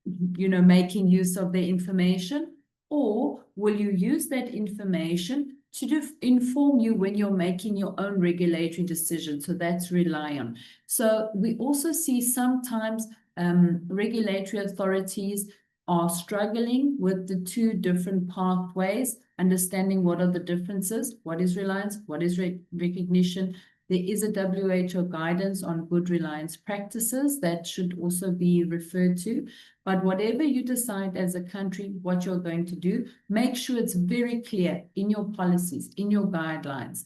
[SPEAKER 1] making use of their information? Or will you use that information to inform you when you're making your own regulatory decision? So that's rely on. So we also see sometimes regulatory authorities are struggling with the two different pathways, understanding what are the differences, what is reliance, what is recognition. There is a WHO guidance on good reliance practices that should also be referred to. But whatever you decide as a country, what you're going to do, make sure it's very clear in your policies, in your guidelines.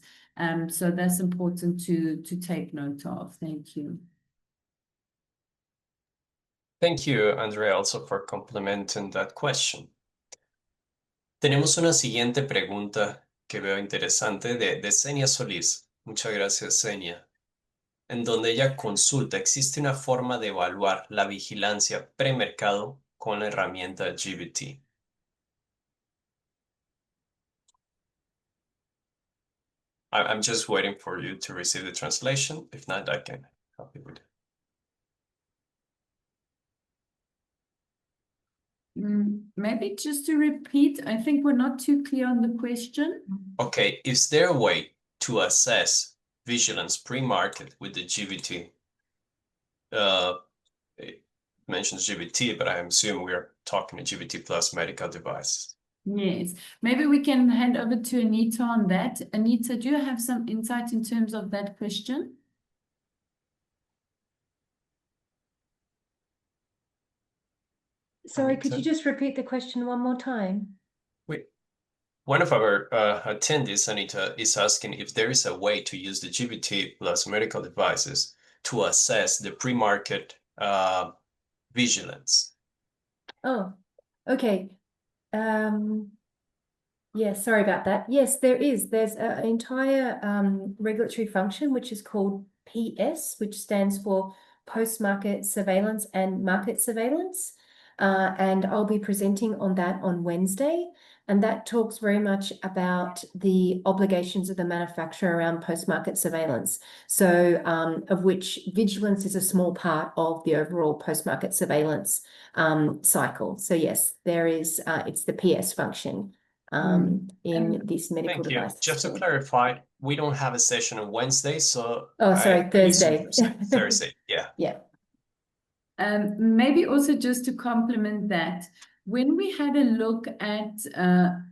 [SPEAKER 1] So that's important to take note of. Thank you.
[SPEAKER 4] Thank you, Andrea, also for complementing that question. Tenemos una siguiente pregunta que veo interesante de Senia Solís. Muchas gracias, Senia. En donde ella consulta, ¿existe una forma de evaluar la vigilancia premercado con la herramienta GBT? I'm just waiting for you to receive the translation. If not, I can help you with it.
[SPEAKER 1] Maybe just to repeat, I think we're not too clear on the question.
[SPEAKER 4] Okay, is there a way to assess vigilance pre-market with the GBT? it mentions GBT, but I assume we're talking to GBT plus medical devices.
[SPEAKER 1] Yes, maybe we can hand over to Anita on that. Anita, do you have some insight in terms of that question?
[SPEAKER 6] Sorry, could you just repeat the question one more time?
[SPEAKER 4] One of our attendees, Anita, is asking if there is a way to use the GBT plus medical devices to assess the pre-market vigilance.
[SPEAKER 6] Oh, okay. Yeah, sorry about that. Yes, there is. There's an entire regulatory function which is called PS, which stands for Post-Market Surveillance and Market Surveillance. And I'll be presenting on that on Wednesday. And that talks very much about the obligations of the manufacturer around post-market surveillance. So of which vigilance is a small part of the overall post-market surveillance cycle. So yes, there is, it's the PS function in this medical
[SPEAKER 4] Thank you.
[SPEAKER 6] device.
[SPEAKER 4] Just to clarify, we don't have a session on Wednesday, so
[SPEAKER 6] Oh, sorry, Thursday.
[SPEAKER 4] Thursday, yeah.
[SPEAKER 6] Yeah.
[SPEAKER 1] Maybe also just to complement that, when we had a look at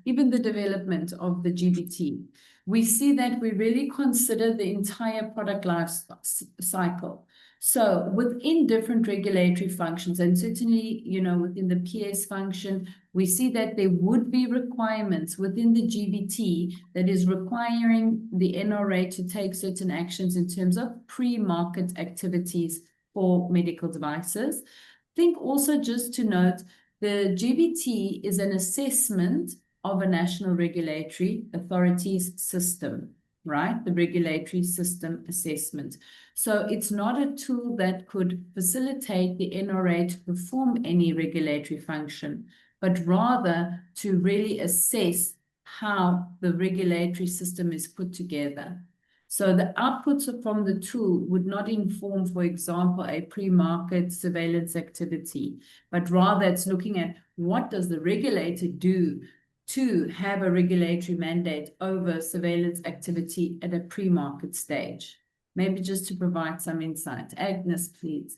[SPEAKER 1] even the development of the GBT, we see that we really consider the entire product life cycle. So within different regulatory functions, and certainly, you know, within the PS function, we see that there would be requirements within the GBT that is requiring the NRA to take certain actions in terms of pre-market activities for medical devices. I think also just to note, the GBT is an assessment of a national regulatory authority's system, right? The regulatory system assessment. So it's not a tool that could facilitate the NRA to perform any regulatory function, but rather to really assess how the regulatory system is put together. So the outputs from the tool would not inform, for example, a pre-market surveillance activity, but rather it's looking at what does the regulator do to have a regulatory mandate over surveillance activity at a pre-market stage. Maybe just to provide some insight. Agnes, please.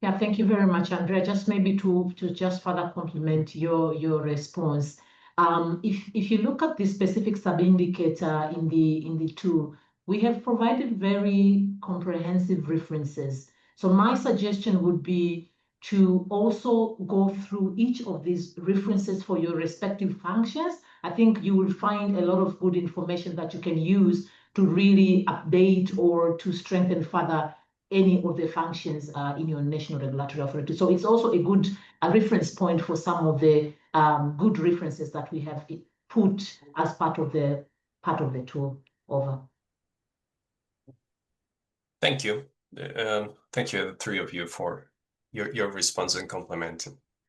[SPEAKER 2] Yeah, thank you very much, Andrea. Just maybe to just further complement your response. If you look at the specific sub-indicator in the tool, we have provided very comprehensive references. So my suggestion would be to also go through each of these references for your respective functions. I think you will find a lot of good information that you can use to really update or to strengthen further any of the functions in your national regulatory authority. So it's also a reference point for some of the good references that we have put as part of the tool. Over.
[SPEAKER 4] Thank you. Thank you, the three of you, for your response and compliment.